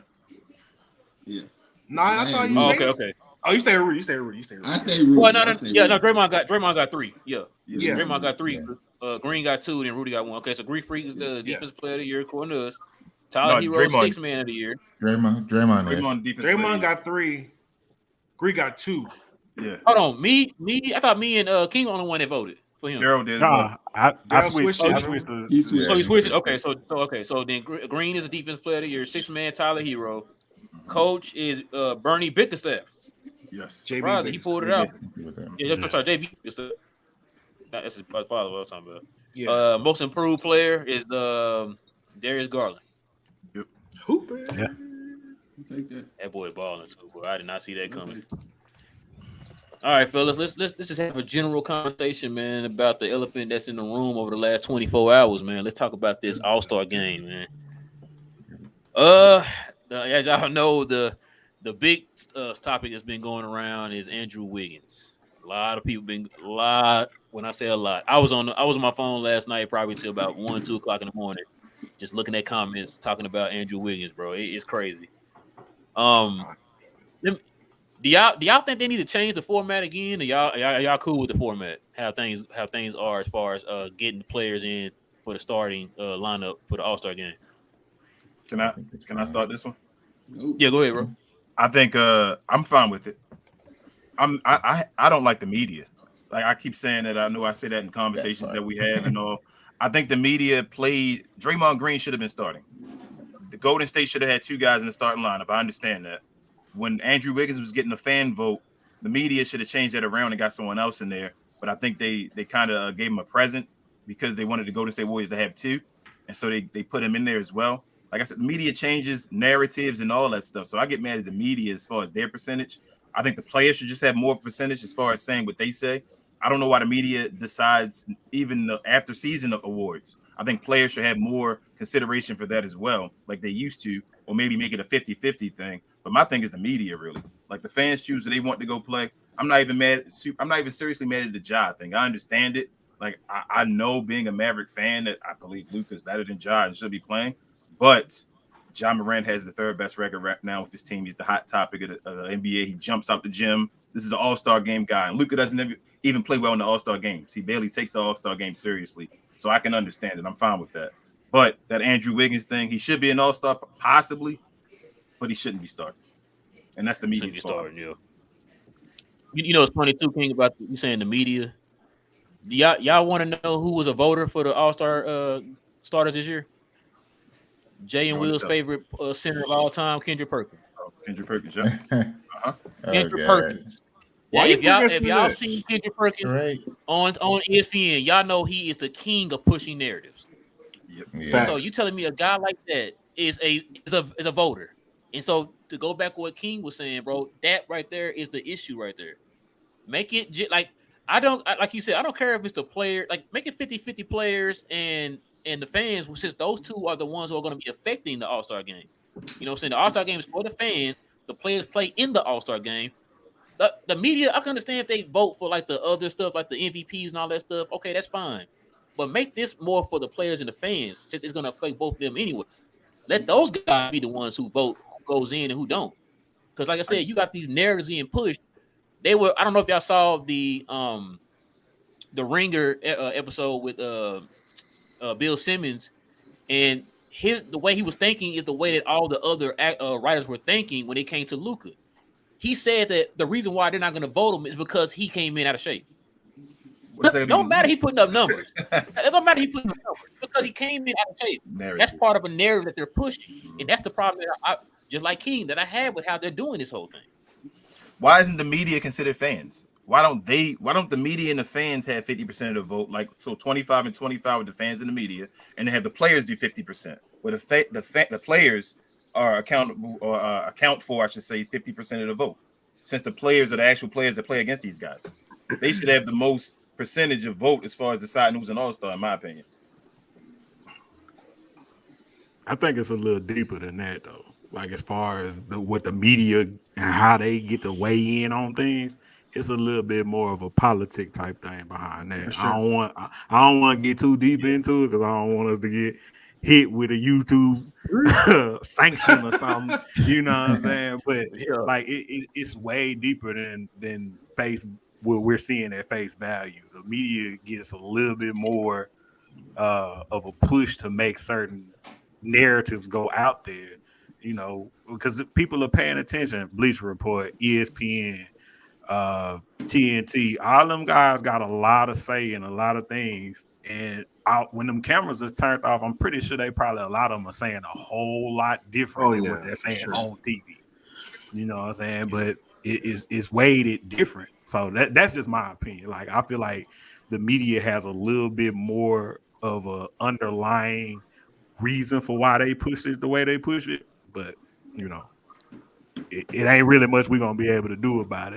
Yeah. No, I thought you Oh, changed. okay. Oh, you stay Rudy. You stay Rudy. I stay rude. Well, I stay rude. Draymond got 3. Yeah. Yeah. Draymond got 3. Yeah. Green got 2, and Rudy got 1. Okay, so Greek Freak is the Yeah. defensive player of the year, according to us. Tyler No, Hero, Draymond. 6th man of the year. Draymond Defense. Draymond got 3. Greek got 2. Yeah. Hold on, me. I thought me and King on the one that voted for him. Daryl did as well. Nah, I Daryl switched. switched I it. switched the. You switched. Oh, you Yeah. switched it. Okay, so then Green is a defense player of the year. 6th man, Tyler Hero. Coach is Bernie Bickerstaff. Yes. JB. Probably he pulled it out. Yeah. Yeah, that's sorry, JB. That's his father. What I'm talking about. Yeah. Most improved player is Darius Garland. Hooper. Yeah. Take that. That boy balling too, boy. I did not see that coming. All right, fellas, let's just have a general conversation, man, about the elephant that's in the room over the last 24 hours, man. Let's talk about this All-Star game, man. As y'all know, the big topic that's been going around is Andrew Wiggins. A lot of people when I say a lot, I was on my phone last night probably till about 1-2 o'clock in the morning, just looking at comments talking about Andrew Wiggins, bro. It's crazy. Do y'all think they need to change the format again? Or y'all cool with the format? How things are as far as getting the players in for the starting lineup for the All-Star game? Can I start this one? Nope. Yeah, go ahead, bro. I think I'm fine with it. I don't like the media. Like I keep saying that. I know I say that in conversations that we have and all. I think the media played. Draymond Green should have been starting. The Golden State should have had 2 guys in the starting lineup. I understand that. When Andrew Wiggins was getting a fan vote, the media should have changed that around and got someone else in there. But I think they kind of gave him a present because they wanted the Golden State Warriors to have 2, and so they put him in there as well. Like I said, the media changes narratives and all that stuff. So I get mad at the media as far as their percentage. I think the players should just have more percentage as far as saying what they say. I don't know why the media decides even the after season awards. I think players should have more consideration for that as well, like they used to, or maybe make it a 50-50 thing. But my thing is the media, really. Like the fans choose who they want to go play. I'm not even seriously mad at the Ja thing. I understand it. Like I know being a Maverick fan that I believe Luka's better than Ja and should be playing. But Ja Morant has the 3rd best record right now with his team. He's the hot topic of the NBA. He jumps out the gym. This is an all-star game guy. And Luka doesn't even play well in the all-star games. He barely takes the all-star game seriously. So I can understand it. I'm fine with that. But that Andrew Wiggins thing, he should be an all-star possibly, but he shouldn't be starting. And that's the media's fault. Yeah. You know, it's funny too, King, about you saying the media. Do y'all want to know who was a voter for the All-Star starters this year? Jay and Will's favorite center of all time, Kendrick Perkins. Kendrick Perkins, yeah. Kendrick Perkins Why you bring us if to y'all that? seen Kendrick Perkins Right. on ESPN, y'all know he is the king of pushing narratives. Yep. And Yeah. so you Facts. telling me a guy like that is a voter. And so to go back to what King was saying, bro, that right there is the issue right there. Make it like like you said, I don't care if it's the player, like make it 50-50 players and the fans, since those two are the ones who are going to be affecting the All-Star game. You know what I'm saying? The All-Star game is for the fans, the players play in the All-Star game. The media, I can understand if they vote for like the other stuff, like the MVPs and all that stuff. Okay, that's fine. But make this more for the players and the fans, since it's going to affect both of them anyway. Let those guys be the ones who vote, who goes in and who don't. Because like I said, you got these narratives being pushed. I don't know if y'all saw the Ringer episode with Bill Simmons, and the way he was thinking is the way that all the other writers were thinking when it came to Luka. He said that the reason why they're not going to vote him is because he came in out of shape. What does that Don't matter he mean? putting up numbers. It don't matter he putting up numbers because he came in out of shape. That's Narrative. part of a narrative that they're pushing, and that's the problem that just like King, that I had with how they're doing this whole thing. Why isn't the media considered fans? Why don't the media and the fans have 50% of the vote? Like, so 25 and 25 with the fans and the media, and they have the players do 50%. Where the players are accountable or account for, I should say, 50% of the vote. Since the players are the actual players that play against these guys, they should have the most percentage of vote as far as deciding who's an all-star, in my opinion. I think it's a little deeper than that, though. Like as far as what the media and how they get to weigh in on things, it's a little bit more of a politic type thing behind that. For sure. I don't want to get too deep into it because I don't want us to get hit with a YouTube sanction or something. You know what I'm saying? But Yeah. like it's way deeper than face what we're seeing at face value. The media gets a little bit more of a push to make certain narratives go out there, because people are paying attention. Bleacher Report, ESPN, TNT, all them guys got a lot of say in a lot of things. And when them cameras is turned off, I'm pretty sure a lot of them are saying a whole lot different Oh than yeah, what they're for saying sure. on TV. You know what I'm saying? But it's weighted different. So that's just my opinion. Like I feel like the media has a little bit more of a underlying reason for why they push it the way they push it, but it ain't really much we're gonna be able to do about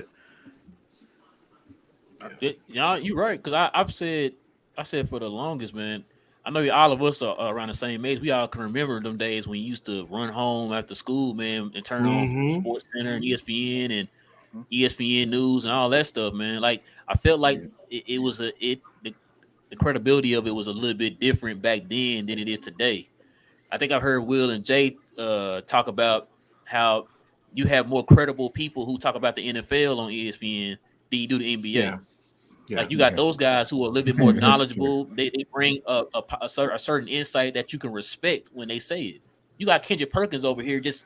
it. Y'all, you right. Because I said for the longest, man. I know all of us are around the same age. We all can remember them days when you used to run home after school, man, and turn on Mm-hmm. Sports Center and ESPN News and all that stuff, man. Like I felt like it was the credibility of it was a little bit different back then than it is today. I think I've heard Will and Jay talk about how you have more credible people who talk about the NFL on ESPN than you do the NBA. Yeah. Yeah. Like you got Yeah. those guys who are a little bit more That's true. knowledgeable. They bring a certain insight that you can respect when they say it. You got Kendrick Perkins over here just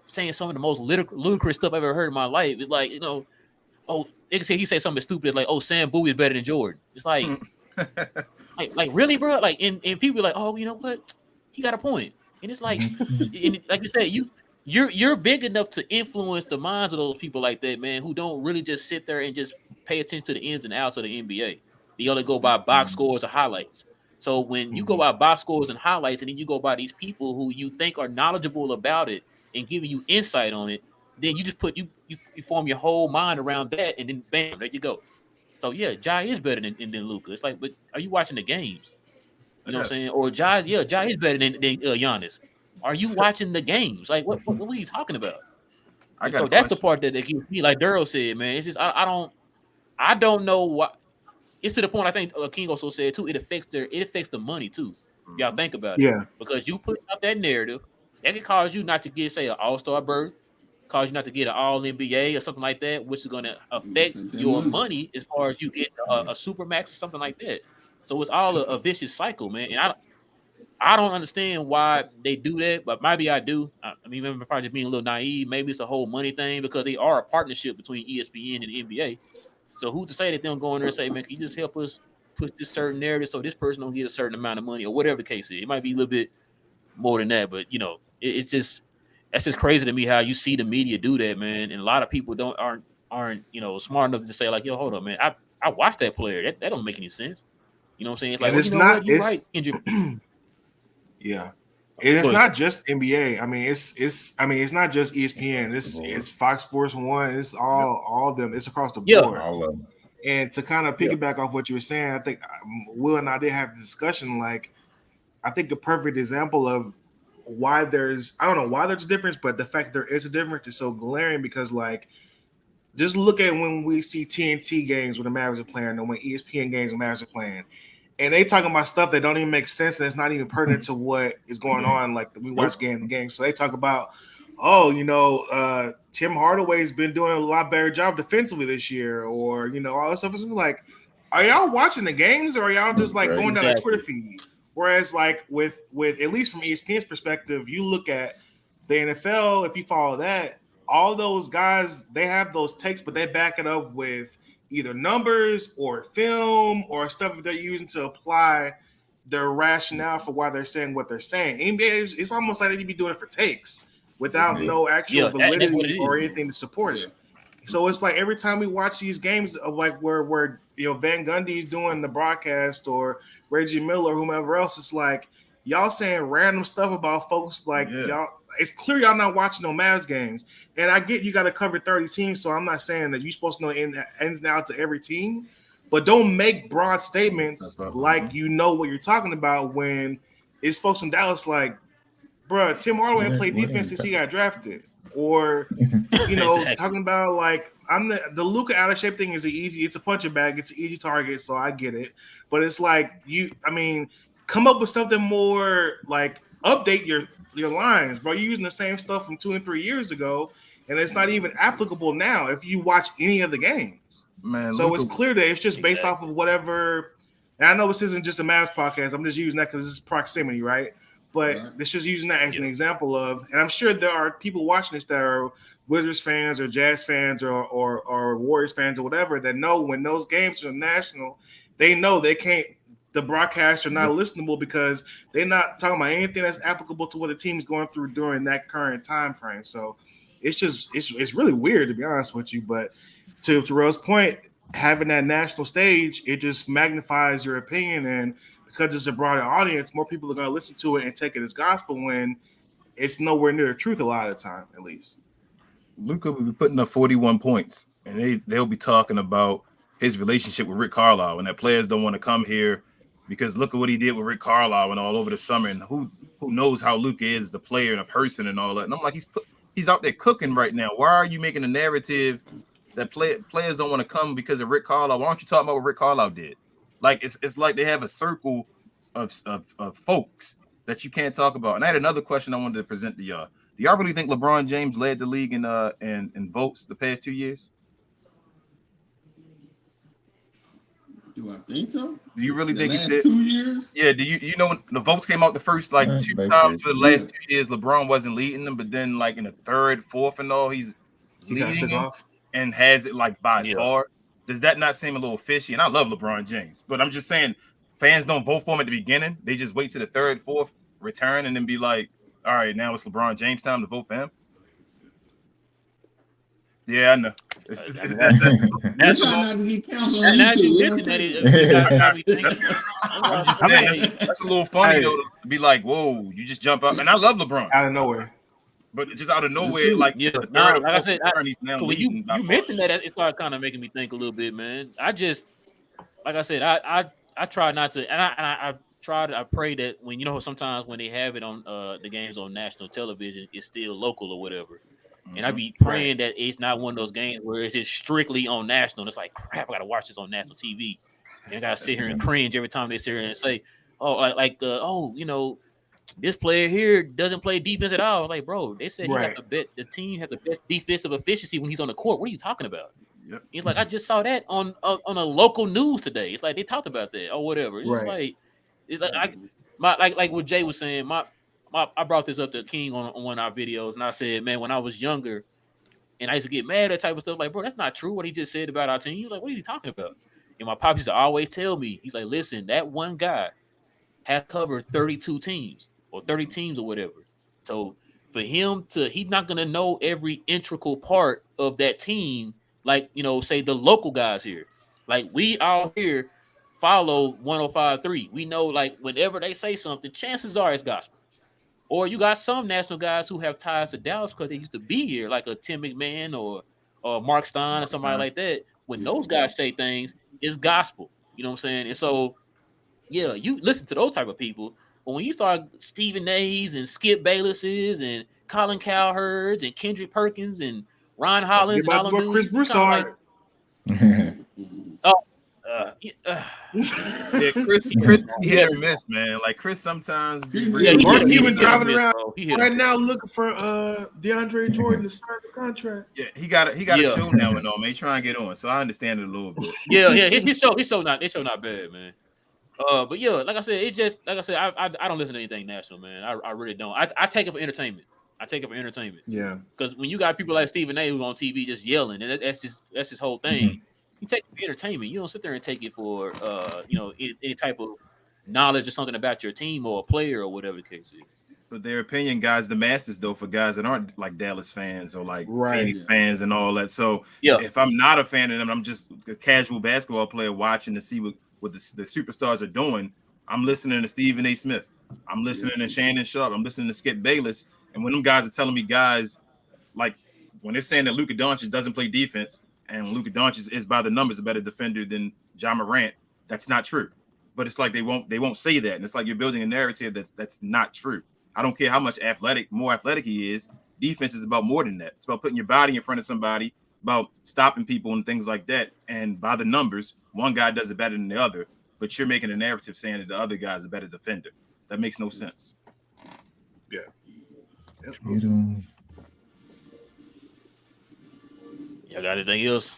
saying some of the most ludicrous stuff I've ever heard in my life. It's like, oh, they can say he say something stupid like, "Oh, Sam Bowie is better than Jordan." It's like really, bro? Like, and people are like, "Oh, you know what? He got a point." And it's like, and like you said, you're big enough to influence the minds of those people like that, man, who don't really just sit there and just pay attention to the ins and outs of the NBA. They only go by box scores or highlights. So when you go by box scores and highlights, and then you go by these people who you think are knowledgeable about it and giving you insight on it, then you just you form your whole mind around that, and then bam, there you go. So yeah, Jai is better than Luka. It's like, but are you watching the games? You know what I'm saying? Or Jai is better than Giannis. Are you watching the games? Like what are you talking about? I And got so a that's the question. part that gives me, like Daryl said, man. It's just I don't know what. It's to the point I think King also said too. It affects the money too. Y'all think about it, Yeah. because you put out that narrative that can cause you not to get, say, an All-Star berth, cause you not to get an All NBA or something like that, which is going to affect Take that your money. money as far as you get a super max or something like that. So it's all a vicious cycle, man. And I don't understand why they do that, but maybe I do. I mean, maybe I'm probably just being a little naive. Maybe it's a whole money thing because they are a partnership between ESPN and the NBA. So who's to say that they don't go in there and say, man, can you just help us push this certain narrative so this person don't get a certain amount of money or whatever the case is? It might be a little bit more than that, but it's just that's just crazy to me how you see the media do that, man. And a lot of people aren't aren't smart enough to say like, yo, hold up, man, I watched that player. That don't make any sense. You know what I'm saying? It's like, And well, it's you know not. what? You're right, Kendrick. Yeah. And it's Go ahead. not just NBA. I mean, it's not just ESPN. It's Fox Sports One. It's all of them. It's across the Yeah, board. All of them. And to kind of yeah, piggyback off what you were saying, I think Will and I did have a discussion. Like, I think the perfect example of why I don't know why there's a difference, but the fact that there is a difference is so glaring because, like, just look at when we see TNT games when the Mavericks are playing, or when ESPN games when the Mavericks are playing, and they talking about stuff that don't even make sense and it's not even pertinent to what is going on. Like we watch the game, so they talk about, Tim Hardaway's been doing a lot better job defensively this year, or all this stuff. It's like, are y'all watching the games or are y'all just like Right. going down a Twitter exactly. feed? Whereas, like with at least from ESPN's perspective, you look at the NFL. If you follow that, all those guys they have those takes, but they back it up with either numbers or film or stuff that they're using to apply their rationale for why they're saying what they're saying. NBA it's almost like they be doing it for takes without Yeah. no actual Yeah, that's what validity it or is. anything to support it. So it's like every time we watch these games of like where Van Gundy's doing the broadcast or Reggie Miller or whomever else, it's like y'all saying random stuff about folks like Yeah. y'all. It's clear y'all not watching no Mavs games, and I get you got to cover 30 teams, so I'm not saying that you're supposed to know ins and outs of every team, but don't make broad statements like you know what you're talking about when it's folks in Dallas like, bruh, Tim Hardaway ain't played defense since he got drafted, or Exactly. talking about like I'm the Luka out of shape thing is it's a punching bag, it's an easy target, so I get it. But it's like come up with something more like update your lines, bro. You're using the same stuff from 2 and 3 years ago, and it's not even applicable now if you watch any of the games. Man, So Luca. it's clear that it's just based Exactly. off of whatever. And I know this isn't just a Mavs podcast. I'm just using that because it's proximity, right? But it's just using that as an Yeah. example of, and I'm sure there are people watching this that are Wizards fans or Jazz fans or Warriors fans or whatever that know when those games are national, they know they can't. The broadcasts are not listenable because they're not talking about anything that's applicable to what the team is going through during that current time frame. So it's really weird to be honest with you. But to Terrell's point, having that national stage, it just magnifies your opinion, and because it's a broader audience, more people are going to listen to it and take it as gospel when it's nowhere near the truth a lot of the time, at least. Luca will be putting up 41 points, and they'll be talking about his relationship with Rick Carlisle, and that players don't want to come here because look at what he did with Rick Carlisle and all over the summer, and who knows how Luca is as a player and a person and all that. And I'm like, he's out there cooking right now. Why are you making a narrative that players don't want to come because of Rick Carlisle? Why don't you talk about what Rick Carlisle did? Like it's like they have a circle of folks that you can't talk about. And I had another question I wanted to present to y'all. Do y'all really think LeBron James led the league in votes the past 2 years? Do I think so? Do you really The think he last did? 2 years? Yeah. Do you know when the votes came out the first like two They times did. for the last 2 years, LeBron wasn't leading them, but then like in the third, fourth, and all, he's He kind of leading took them off. and has it like by Yeah. far. Does that not seem a little fishy? And I love LeBron James, but I'm just saying fans don't vote for him at the beginning. They just wait to the third, fourth return and then be like, all right, now it's LeBron James time to vote for him. Yeah, I know. I mean, That's You that's try small. not to get canceled on Now that YouTube. you You know what I'm mentioned that, saying? it got me thinking. That's why I'm I just said, saying hey, that's a little funny Hey. though to be like, whoa, you just jump up. And I love LeBron, Out of nowhere. but just out of That's nowhere, true. like yeah, the third nah, or like I fourth said, return, he's now when leading by you far. mentioned that, it started kind of making me think a little bit, man. Like I said, I try not to, and I try to, I pray that when sometimes when they have it on the games on national television, it's still local or whatever. And I be Right. praying that it's not one of those games where it's just strictly on national. And it's like, crap, I gotta watch this on national TV, and I gotta sit here and cringe every time they sit here and say, oh, this player here doesn't play defense at all. Like, bro, they said he got Right. the team has the best defensive efficiency when he's on the court. What are you talking about? Yep. He's like, I just saw that on a local news today. It's like they talked about that or whatever. Right. It's like like what Jay was saying. I brought this up to King on one of our videos, and I said, man, when I was younger, and I used to get mad at type of stuff. Like, bro, that's not true. What he just said about our team. He was like, what are you talking about? And my pop used to always tell me, he's like, listen, that one guy has covered 32 teams or 30 teams or whatever. So for him he's not gonna know every integral part of that team like say the local guys here. Like we all here follow 105.3. We know like whenever they say something, chances are it's gospel. Or you got some national guys who have ties to Dallas because they used to be here, like a Tim McMahon or Mark Stein or Mark somebody Stein. like that. When those guys say things, it's gospel. You know what I'm saying? And so, yeah, you listen to those type of people. But when you start Stephen A's and Skip Bayless's and Colin Cowherds and Kendrick Perkins and Ron Don't forget Hollins and about all the them boy Chris dudes, you kind of like, Broussard. oh, yeah, Yeah, Chris he hit or miss, man. Like Chris sometimes be yeah, he Mark hit, he Cuban hit or driving miss, around bro. He hit or right miss. now looking for DeAndre Jordan to sign the contract. yeah, he got a Yeah. show now and all, man. He trying to get on, so I understand it a little bit. Yeah, his show not bad, man. But yeah, like I said, it just like I said, I don't listen to anything national, man. I really don't. I take it for entertainment. I take it for entertainment. Yeah. Because when you got people like Stephen A. who's on TV just yelling, and that's his whole thing. You take it for entertainment. You don't sit there and take it for any type of knowledge or something about your team or a player or whatever the case is. But their opinion guys the masses though for guys that aren't like Dallas fans or like Right. Phoenix fans and all that. So Yeah. if I'm not a fan of them, I'm just a casual basketball player watching to see what the superstars are doing. I'm listening to Stephen A. Smith. I'm listening to Shannon Sharp. I'm listening to Skip Bayless. And when them guys are telling me guys like when they're saying that Luka Doncic doesn't play defense and Luka Doncic is by the numbers a better defender than Ja Morant, that's not true. But it's like they won't say that. And it's like you're building a narrative that's not true. I don't care how much more athletic he is. Defense is about more than that. It's about putting your body in front of somebody, about stopping people and things like that. And by the numbers, one guy does it better than the other, but you're making a narrative saying that the other guy is a better defender. That makes no sense. Yeah. Y'all got anything else?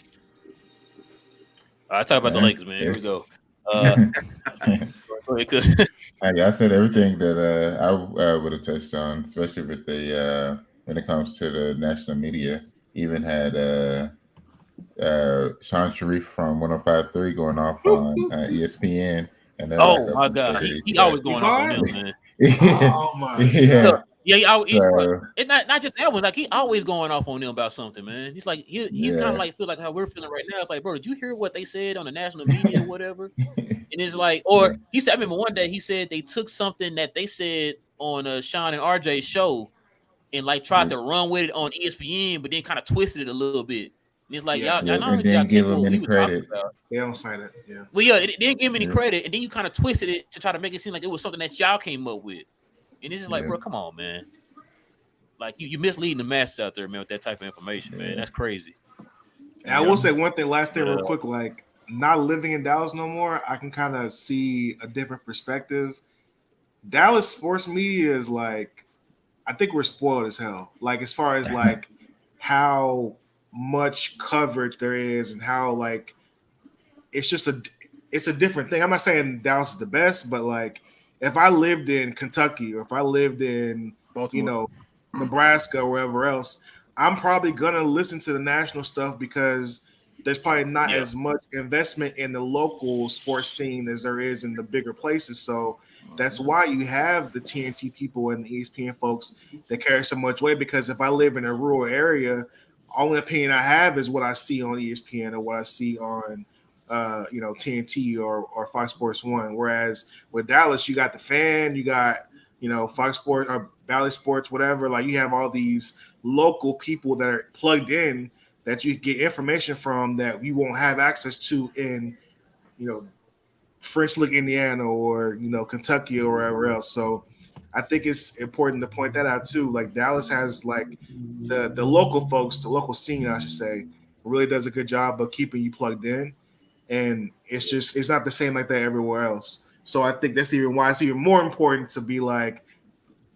All right, talk about the Lakers, man. Here we go. I said everything that I would have touched on, especially with the when it comes to the national media. Even had Sean Sharif from 105.3 going off on ESPN. And oh my God, he always going off on them, man. Oh my God. Yeah, it's not just that one. Like he always going off on them about something, man. He's like he's kind of like feel like how we're feeling right now. It's like, bro, did you hear what they said on the national media or whatever? And it's like, or he said, I remember one day he said they took something that they said on Sean and RJ's show and like tried to run with it on ESPN, but then kind of twisted it a little bit. And it's like y'all not only did y'all take what we were talking about. They don't sign it. Yeah. Well, yeah, it didn't give him any credit, and then you kind of twisted it to try to make it seem like it was something that y'all came up with. And it's just like, bro, come on, man. Like you misleading the masses out there, man, with that type of information, man. That's crazy. And I will say one thing, last thing, real quick. Like not living in Dallas no more, I can kind of see a different perspective. Dallas sports media is like, I think we're spoiled as hell. Like as far as like how much coverage there is and how like it's a different thing. I'm not saying Dallas is the best, but like if I lived in Kentucky or if I lived in Baltimore, Nebraska or wherever else, I'm probably gonna listen to the national stuff because there's probably not as much investment in the local sports scene as there is in the bigger places. So that's why you have the TNT people and the ESPN folks that carry so much weight. Because if I live in a rural area, only opinion I have is what I see on ESPN or what I see on TNT or Fox Sports 1. Whereas with Dallas, you got the Fan, you got Fox Sports or Valley Sports, whatever. Like you have all these local people that are plugged in that you get information from that you won't have access to in French Lick, Indiana, or Kentucky or wherever else. So I think it's important to point that out too. Like Dallas has like the local folks, the local scene, I should say, really does a good job of keeping you plugged in. And it's not the same like that everywhere else. So I think that's even why it's even more important to be like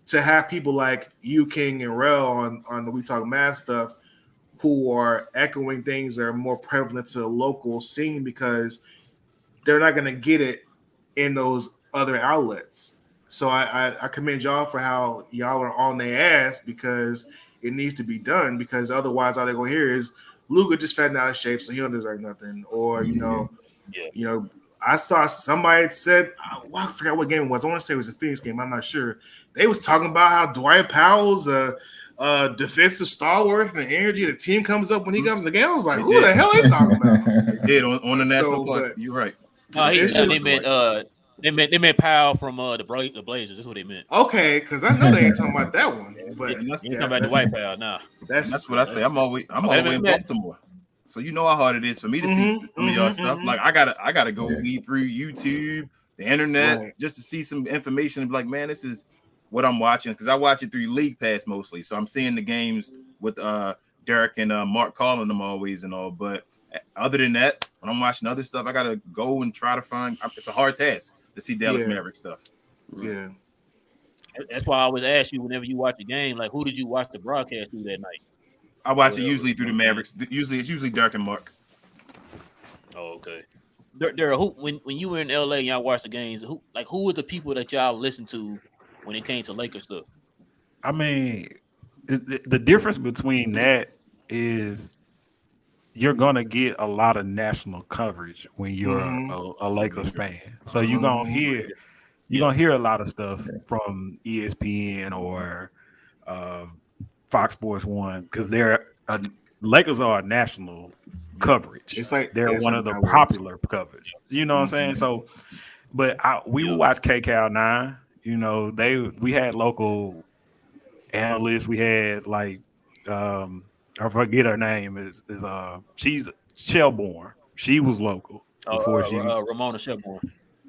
to have people like you, King, and Rel on the We Talk Math stuff who are echoing things that are more prevalent to the local scene because they're not going to get it in those other outlets. So I commend y'all for how y'all are on their ass because it needs to be done because otherwise all they're going to hear is Luka just fat out of shape, so he don't deserve nothing. Or, I saw somebody had said, I forgot what game it was. I want to say it was a Phoenix game. I'm not sure. They was talking about how Dwight Powell's defensive stalwart and energy the team comes up when he comes in the game. I was like, who the hell are they talking about? They did on the national play. but You're right. it's they just meant Powell from the Blazers. That's what they meant. okay, because I know they ain't talking about that one. But And that's, You ain't talking about the White Powell now. that's what I say. I'm all the way in Baltimore. So you know how hard it is for me to see some of y'all stuff. Like I gotta go weed through YouTube, the internet, just to see some information and be like, man, this is what I'm watching, because I watch it through League Pass mostly. So I'm seeing the games with Derek and Mark calling them always and all. But other than that, when I'm watching other stuff, I gotta go and try to find. It's a hard task to see Dallas Maverick stuff. Yeah. That's why I always ask you whenever you watch the game, like, who did you watch the broadcast through that night? I watch it usually through the Mavericks. It's usually Derek and Mark. Oh, okay. Daryl, when you were in LA and y'all watched the games, who were the people that y'all listened to when it came to Lakers stuff? I mean, the difference between that is you're gonna get a lot of national coverage when you're a Lakers fan. So you're gonna hear a lot of stuff from ESPN or Fox Sports 1 because Lakers are a national coverage. It's like they're one of the popular coverage. You know what I'm saying? So, but we would watch KCAL 9. You know, we had local analysts. We had like I forget her name is she's Shelbourne. She was local before Ramona Shelbourne.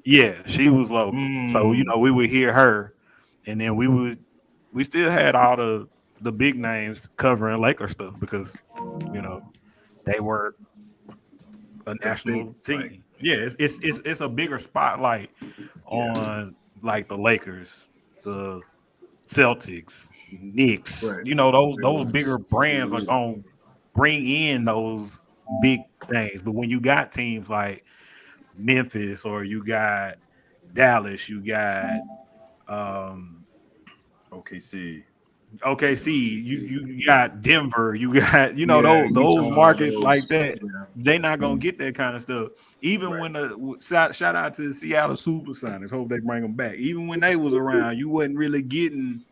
Yeah, she was local. So you know we would hear her, and then we still had all the big names covering Laker stuff because you know they were a national team. Like, yeah, it's a bigger spotlight on like the Lakers, the Celtics, Knicks. Right. You know those bigger brands are gonna bring in those big things. But when you got teams like Memphis or you got Dallas, you got OKC, you got Denver, you got those markets like that. They not gonna get that kind of stuff. Even when shout out to the Seattle Supersonics, hope they bring them back. Even when they was around, you wasn't really getting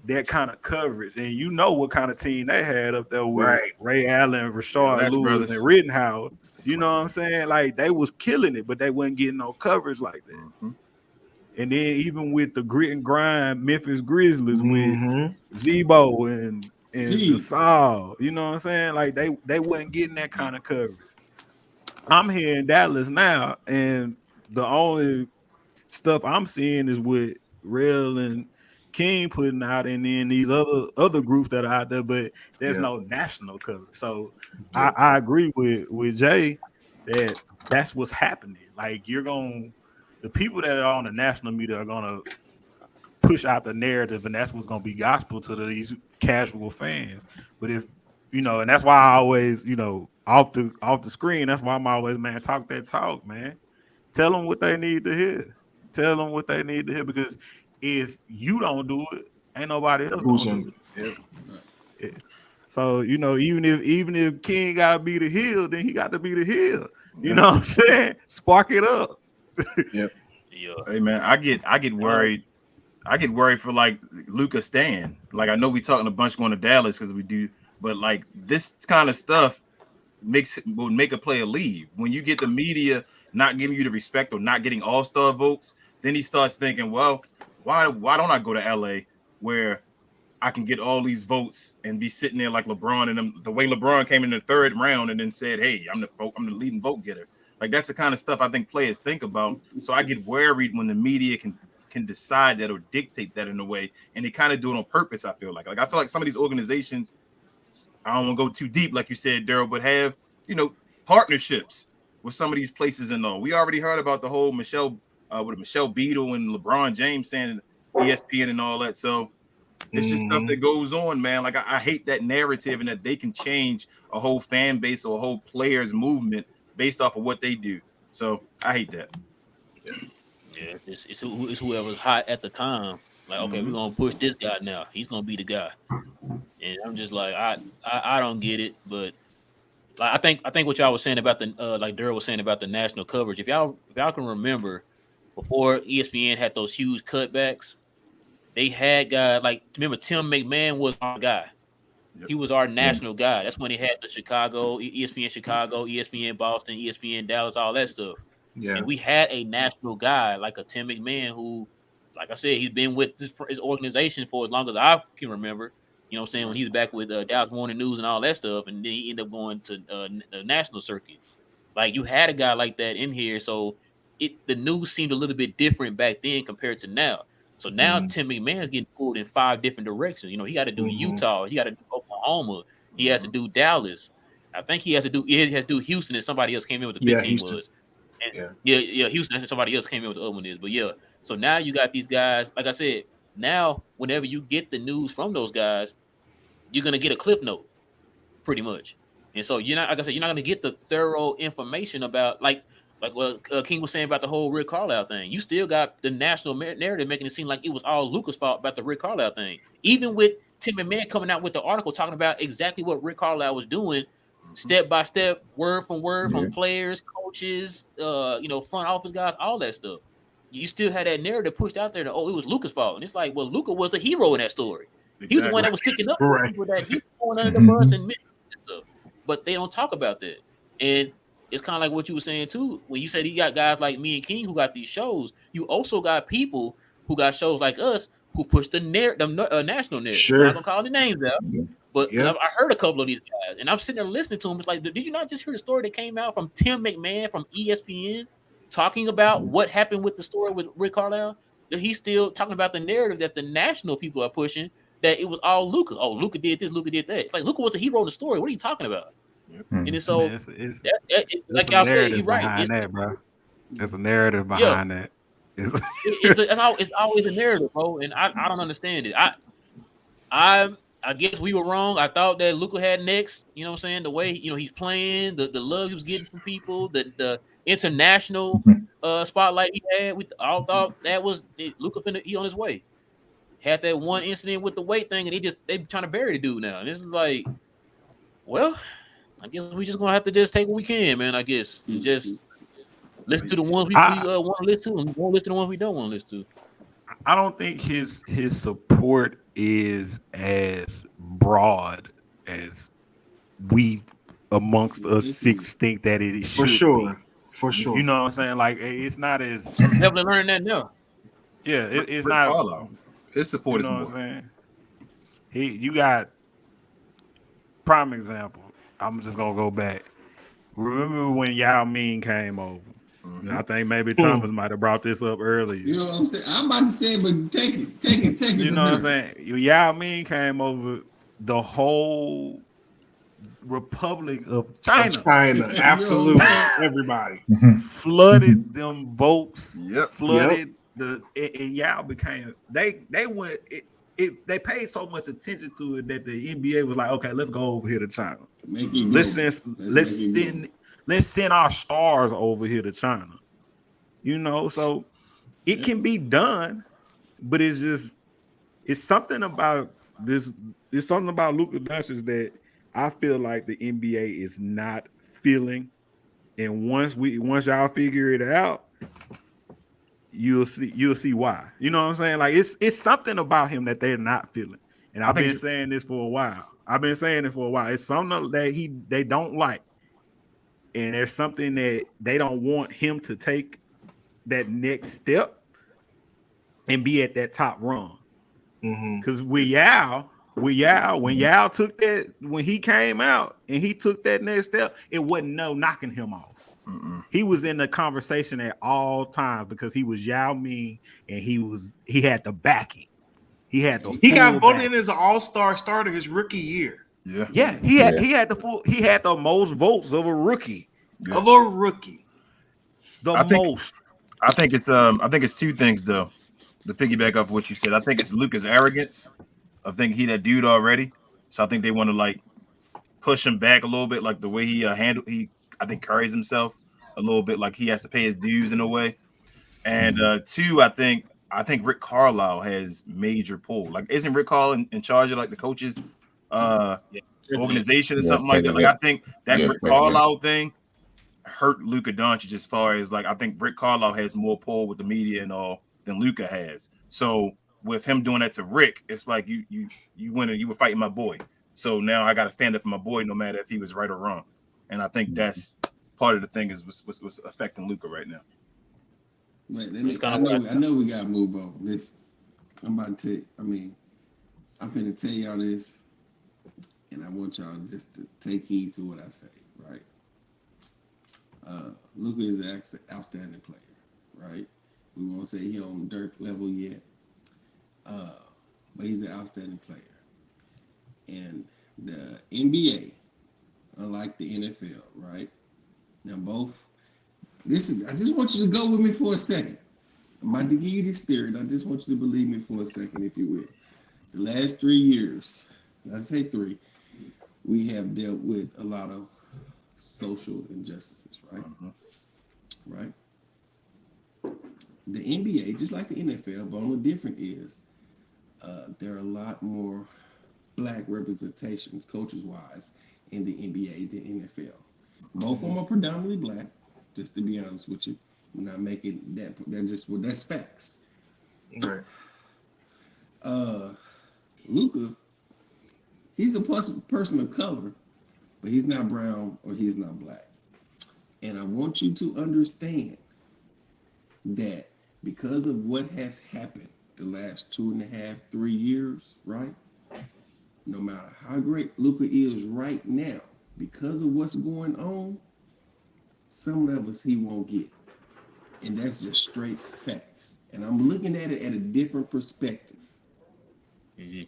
that kind of coverage, and you know what kind of team they had up there with Ray Allen, Rashard Lewis, and Rittenhouse. You know what I'm saying? Like they was killing it, but they wasn't getting no coverage like that. And then even with the grit and grind Memphis Grizzlies with Zebo and Gasol, you know what I'm saying? Like they wasn't getting that kind of coverage. I'm here in Dallas now, and the only stuff I'm seeing is what Rel and King putting out, and then these other groups that are out there, but there's no national coverage. So I agree with Jay that that's what's happening. Like the people that are on the national media are gonna push out the narrative, and that's what's gonna be gospel to these casual fans. But if and that's why I always, off the screen, that's why I'm always, man, talk that talk, man. Tell them what they need to hear. Tell them what they need to hear, because if you don't do it, ain't nobody else gonna do it. Yeah. So even if King gotta be the heel, then he got to be the heel. You know what I'm saying? Spark it up. Yep. Yeah. Hey man, I get worried. I get worried for like Luka Stan. Like I know we talking a bunch going to Dallas because we do, but like this kind of stuff would make a player leave. When you get the media not giving you the respect or not getting all-star votes, then he starts thinking, well, why don't I go to LA where I can get all these votes and be sitting there like LeBron and them, the way LeBron came in the third round and then said, hey, I'm the leading vote getter. Like that's the kind of stuff I think players think about. So I get worried when the media can decide that or dictate that in a way, and they kind of do it on purpose. I feel like I feel like some of these organizations, I don't want to go too deep, like you said, Daryl, but have partnerships with some of these places and all. We already heard about the whole Michelle Beadle and LeBron James saying ESPN and all that. So it's just stuff that goes on, man. Like I hate that narrative and that they can change a whole fan base or a whole players movement based off of what they do. So I hate that. Yeah, it's whoever's hot at the time. Like, okay, we're gonna push this guy now. He's gonna be the guy. And I'm just like, I don't get it, but Like I think what y'all was saying about the like Daryl was saying about the national coverage. If y'all can remember, before ESPN had those huge cutbacks, they had guys like remember Tim McMahon was our guy. Yep. He was our national guy. That's when they had the ESPN Chicago, ESPN Boston, ESPN Dallas, all that stuff. Yeah. And we had a national guy like a Tim McMahon who, like I said, he's been with his organization for as long as I can remember. You know what I'm saying? When he was back with Dallas Morning News and all that stuff, and then he ended up going to the national circuit. Like you had a guy like that in here, so the news seemed a little bit different back then compared to now. So now Tim McMahon's getting pulled in 5 different directions. You know, he got to do Utah, he got to do Oklahoma, he has to do Dallas. I think he has to do Houston, and somebody else came in with the 15 Houston. was. And yeah, Houston and somebody else came in with the other one is. But yeah, so now you got these guys. Like I said, now whenever you get the news from those guys, you're gonna get a cliff note, pretty much. And so you're not, like I said, you're not gonna get the thorough information about like what King was saying about the whole Rick Carlisle thing. You still got the national narrative making it seem like it was all Lucas' fault about the Rick Carlisle thing, even with Tim McMahon coming out with the article talking about exactly what Rick Carlisle was doing, step by step, word from word, from players, coaches, front office guys, all that stuff. You still had that narrative pushed out there that it was Lucas' fault, and it's like, well, Luca was the hero in that story. Exactly. He was the one that was sticking up for people that he was going under the bus and stuff. But they don't talk about that, and it's kind of like what you were saying too. When you said you got guys like me and King who got these shows, you also got people who got shows like us who push the national narrative. Sure. I'm not gonna call the names out, but I heard a couple of these guys, and I'm sitting there listening to them. It's like, did you not just hear the story that came out from Tim McMahon from ESPN talking about what happened with the story with Rick Carlisle? That he's still talking about the narrative that the national people are pushing, that it was all Luka. Oh, Luka did this, Luka did that. It's like Luka was the hero in the story. What are you talking about? And it's so like y'all said, you're right. It's that, bro. There's a narrative behind that. It's always a narrative, bro, and I don't understand it. I guess we were wrong. I thought that Luka had next. You know what I'm saying? The way he's playing, the love he was getting from people, the international spotlight he had. We all thought that was Luka he on his way. Had that one incident with the weight thing, and they trying to bury the dude now. And this is like, well, I guess we just gonna have to just take what we can, man. I guess and just listen to the ones we want to listen to, and won't listen to the ones we don't want to listen to. I don't think his support is as broad as we amongst us 6 think that it is. For sure. You know what I'm saying? Like it's not as definitely learning that now. Yeah, it's not. Carlisle. His support is more. What I'm saying? You got prime example. I'm just gonna go back. Remember when Yao Ming came over? I think maybe Thomas might have brought this up earlier. You know what I'm saying? I'm about to say it, but take it. You know what I'm saying? Yao Ming came over, the whole Republic of China. Absolutely. Everybody. Flooded them votes. Yep. Flooded and Yao became they went they paid so much attention to it that the NBA was like, okay, let's go over here to China. Let's send our stars over here to China. You know, so it can be done, but it's something about this. It's something about Luka Doncic that I feel like the NBA is not feeling. And once y'all figure it out, you'll see why. You know what I'm saying? Like it's something about him that they're not feeling. And I've been saying this for a while. It's something that they don't like. And there's something that they don't want him to take that next step and be at that top run. Because when Yao took that, when he came out and he took that next step, it wasn't knocking him off. He was in the conversation at all times because he was Yao Ming and he had the backing. He got voted in as an all-star starter his rookie year. Yeah. He had the most votes of a rookie. Yeah. Of a rookie. I think it's 2 things though. To piggyback off what you said, I think it's Luka's arrogance. I think he that dude already. So I think they want to like push him back a little bit, like the way he I think carries himself a little bit, like he has to pay his dues in a way. And 2, I think Rick Carlisle has major pull. Like, isn't Rick Carlisle in charge of like the coaches organization or Yeah, something like that. Like I think that Yeah, Rick play together. Carlisle thing hurt Luka Doncic as far as like I think Rick Carlisle has more pull with the media and all than Luka has. So with him doing that to Rick, it's like you were fighting my boy. So now I got to stand up for my boy, no matter if he was right or wrong. And I think that's part of the thing is what's affecting Luka right now. Wait, I know we gotta move on. I'm about to I'm gonna tell y'all this, and I want y'all just to take heed to what I say, right? Luka is an outstanding player, right? We won't say he on Dirk level yet, but he's an outstanding player. And the NBA, unlike the NFL, right? Now I just want you to go with me for a second. I'm about to give you this theory, and I just want you to believe me for a second, if you will. The last 3 years, I say 3, we have dealt with a lot of social injustices, right? Right? The NBA, just like the NFL, but only different is there are a lot more black representations, coaches-wise, in the NBA than NFL. Both of them are predominantly black, just to be honest with you. We're not making that's facts. Right. Luka, he's a person of color, but he's not brown or he's not black. And I want you to understand that because of what has happened the last 2.5, 3 years, right? No matter how great Luka is right now, because of what's going on, some levels he won't get. And that's just straight facts. And I'm looking at it at a different perspective. Mm-hmm.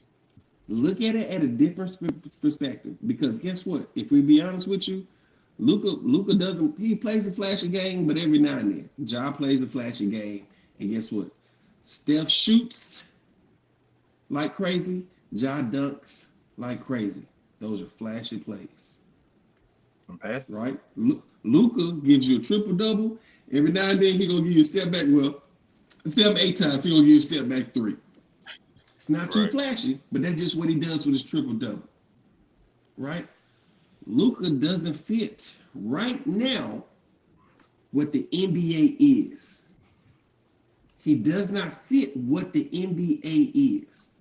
Look at it at a different perspective. Because guess what? If we be honest with you, Luka doesn't, he plays a flashy game, but every now and then, Ja plays a flashy game. And guess what? Steph shoots like crazy. Ja dunks like crazy. Those are flashy plays. Passes. Right? Luka gives you a triple-double. Every now and then, he going to give you a step back. Well, 7, 8 times, he going to give you a step back 3. It's not too flashy, but that's just what he does with his triple-double. Right? Luka doesn't fit right now what the NBA is. He does not fit what the NBA is.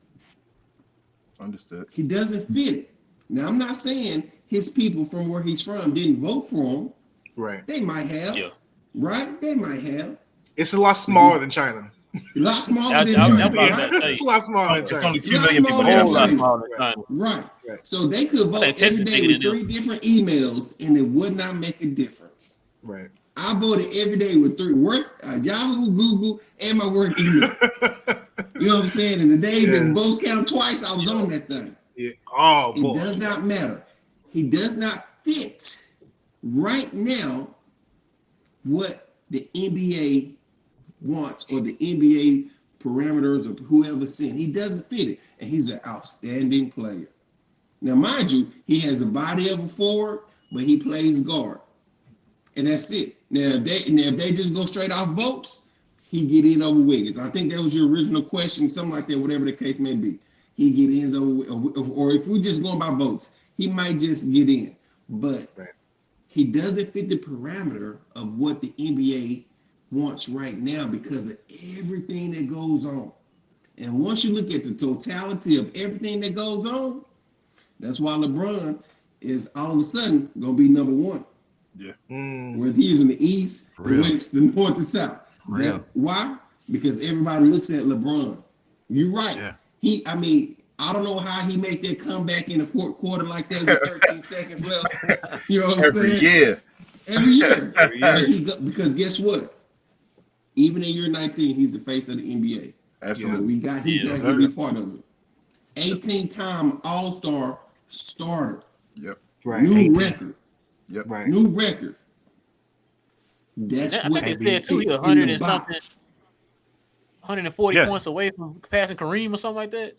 Understood. He doesn't fit it. Now, I'm not saying his people from where he's from didn't vote for him. Right. They might have. Yeah. Right? They might have. It's a lot smaller than China. A lot smaller than China. It's a lot smaller than China. It's only 2 million people there. Right. So they could vote every day with 3 different emails, and it would not make a difference. Right. I voted every day with 3 Yahoo, Google, and my work email. You know what I'm saying? And the days that votes count twice, I was on that thing. Yeah. It does not matter. He does not fit right now what the NBA wants or the NBA parameters of whoever sent. He doesn't fit it, and he's an outstanding player. Now, mind you, he has the body of a forward, but he plays guard, and that's it. Now, if they just go straight off votes, he get in over Wiggins. I think that was your original question, something like that, whatever the case may be. He get in over, or if we're just going by votes, he might just get in. But he doesn't fit the parameter of what the NBA wants right now because of everything that goes on. And once you look at the totality of everything that goes on, that's why LeBron is all of a sudden going to be number 1. Yeah. Whether he's in the East, the West, the North, the South. Why? Because everybody looks at LeBron. You're right. Yeah. I don't know how he made that comeback in the 4th quarter like that with 13 seconds left. You know what I'm saying? Every year. Because guess what? Even in year 19, he's the face of the NBA. Absolutely. So he's got to be part of it. 18-time All-Star starter. Yep. Right. New record. Yep. Right. New record. That's what they said too. He 100 and something, 140 points away from passing Kareem or something like that.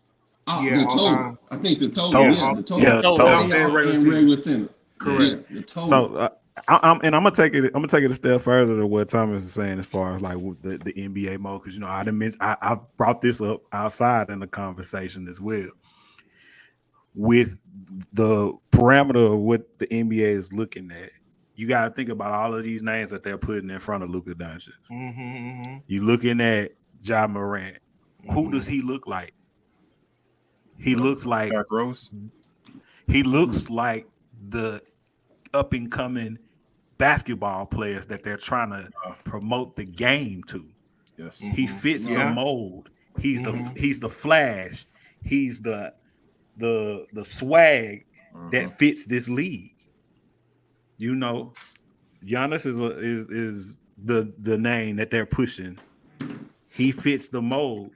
The total. I think the total. Yeah, the total. And regular season. Correct. Yeah, the total. So I'm gonna take it. I'm gonna take it a step further than what Thomas is saying as far as like the NBA mode, because I brought this up outside in the conversation as well. with the parameter of what the NBA is looking at, you got to think about all of these names that they're putting in front of Luka Doncic. You're looking at Ja Morant. Who does he look like? He looks like Derrick Rose. He looks like the up and coming basketball players that they're trying to promote the game to. Yes, he fits the mold. He's the flash. He's the swag that fits this league. You know, Giannis is the name that they're pushing. He fits the mold.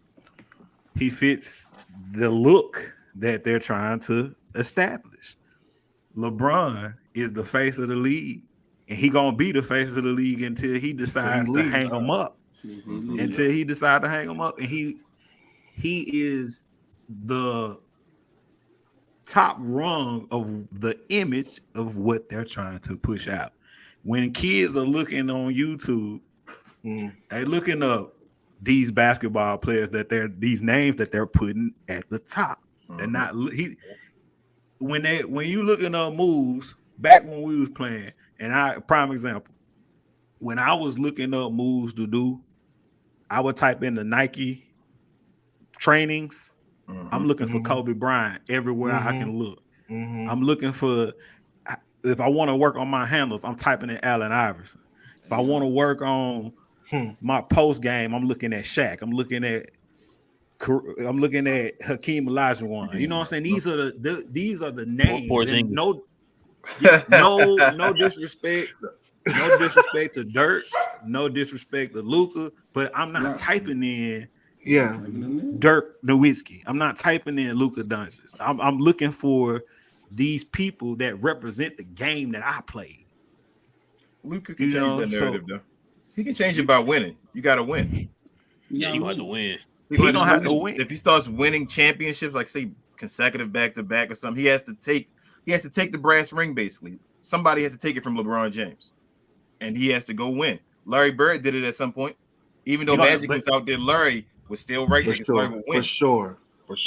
He fits the look that they're trying to establish. LeBron is the face of the league, and he gonna be the face of the league until he decides to hang him up. Until he decides to hang him up, and he is the top rung of the image of what they're trying to push out. When kids are looking on YouTube, they looking up these basketball players these names that they're putting at the top. They're not when you looking up moves back when we was playing, and prime example, when I was looking up moves to do, I would type in the Nike trainings. I'm looking for Kobe Bryant everywhere I can look. I'm looking for, if I want to work on my handles, I'm typing in Allen Iverson. If I want to work on my post game, I'm looking at Shaq. I'm looking at Hakeem Olajuwon. You know what I'm saying? These are the names. And no disrespect. No disrespect to Dirk. No disrespect to Luka. But I'm not typing in Dirk Nowitzki. I'm not typing in Luka Doncic. I'm looking for these people that represent the game that I played. Luka can change that narrative, though. He can change it by winning. You got to win. Yeah, you have to win. He don't have to win. If he starts winning championships, like say consecutive back-to-back or something, he has to take the brass ring. Basically, somebody has to take it from LeBron James, and he has to go win. Larry Bird did it at some point, even though Magic was out there. Larry was still right there. Larry would win. For sure.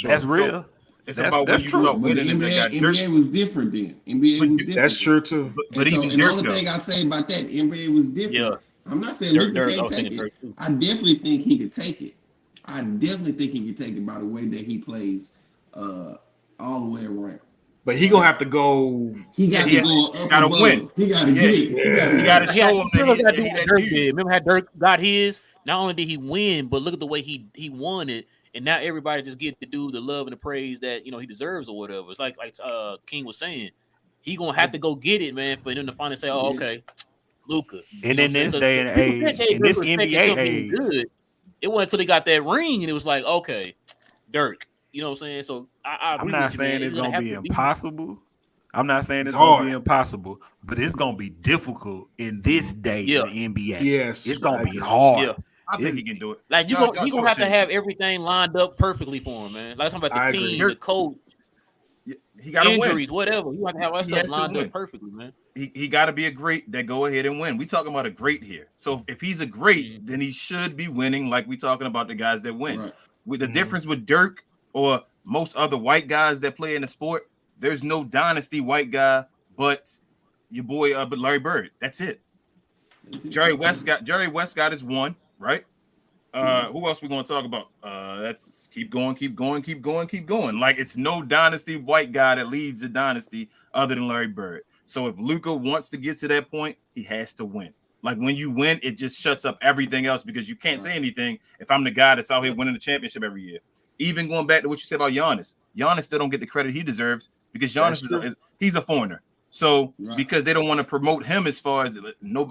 That's real. It's about when you start winning. NBA was different then. NBA was different. That's true too. But and the only thing I say about that, NBA was different. Yeah. I'm not saying Luka can't take it. I definitely think he could take it. I definitely think he could take it by the way that he plays all the way around. But he gonna have to go. He got to go up gotta above. win. He got to get it. He got to show him that Dirk did. Remember how Dirk got his? Not only did he win, but look at the way he won it. And now everybody just get to do the love and the praise that he deserves or whatever. It's like King was saying, he gonna have to go get it, man, for him to finally say, "Oh, okay, Luka." And in this day and age, in this NBA age, good. It wasn't until he got that ring, and it was like, okay, Dirk. You know what I'm saying? So I'm not saying it's gonna be impossible. I'm not saying it's hard. Gonna be impossible, but it's gonna be difficult in this day of the NBA. Yes, it's gonna be hard. Yeah. I think he can do it. Like you gonna have to have everything lined up perfectly for him, man. Like talking about the team, the coach, he got injuries, win. Whatever. You have to have all that stuff lined up perfectly, man. He got to be a great that go ahead and win. We talking about a great here. So if he's a great, then he should be winning. Like we talking about the guys that win. Right. With the difference with Dirk or most other white guys that play in the sport, there's no dynasty white guy, but your boy, but Larry Bird. That's it. Jerry West got his one. Right. Who else we gonna talk about? That's keep going. Like it's no dynasty white guy that leads a dynasty other than Larry Bird. So if Luka wants to get to that point, he has to win. Like when you win, it just shuts up everything else because you can't say anything if I'm the guy that's out here winning the championship every year. Even going back to what you said about Giannis still don't get the credit he deserves because Giannis he's a foreigner. So because they don't want to promote him as far as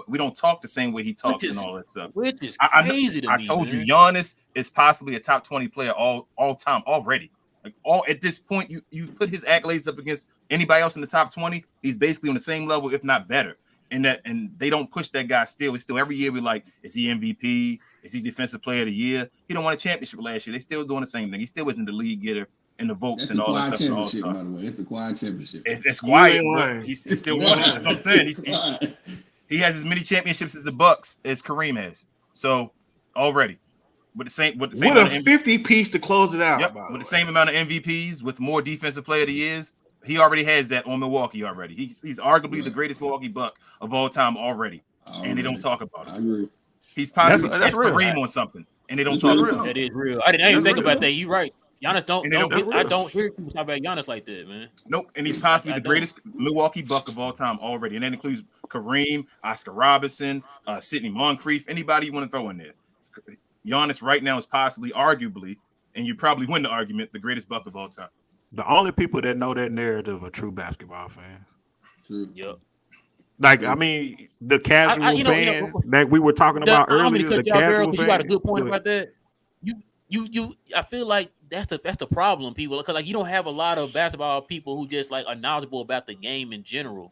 we don't talk the same way he talks and all that stuff. Which is crazy to me. I told you, Giannis is possibly a top 20 player all time already. Like at this point, you put his accolades up against anybody else in the top 20, he's basically on the same level, if not better. And they don't push that guy still. It's still every year we're like, is he MVP? Is he defensive player of the year? He don't win a championship last year. They still doing the same thing. He still wasn't the league getter. And the votes and all that stuff. That's a quiet championship, by the way. It's a quiet championship. It's quiet. He's still winning. That's what I'm saying. He has as many championships as the Bucks as Kareem has. So already. with the same With a 50 piece to close it out. Yep, with the same amount of MVPs, with more defensive player of the years, he already has that on Milwaukee already. He's arguably the greatest Milwaukee Buck of all time already, and they don't talk about it. I agree. He's possibly That's real. Kareem on something, and they don't That's talk real. about it. That is real. I didn't even think real. about that. You're right. Giannis don't And they don't- I don't hear people talk about Giannis like that, man. Nope, and he's possibly I the don't. greatest Milwaukee Buck of all time already, and that includes Kareem, Oscar Robertson, Sidney Moncrief, anybody you want to throw in there. Giannis right now is possibly, arguably, and you probably win the argument, the greatest Buck of all time. The only people that know that narrative are true basketball fans. True. Yep. Like, I mean, the casual fan that we were talking about earlier, the casual fan. You got a good point about that. You. I feel like that's the problem, people, because like you don't have a lot of basketball people who just like are knowledgeable about the game in general.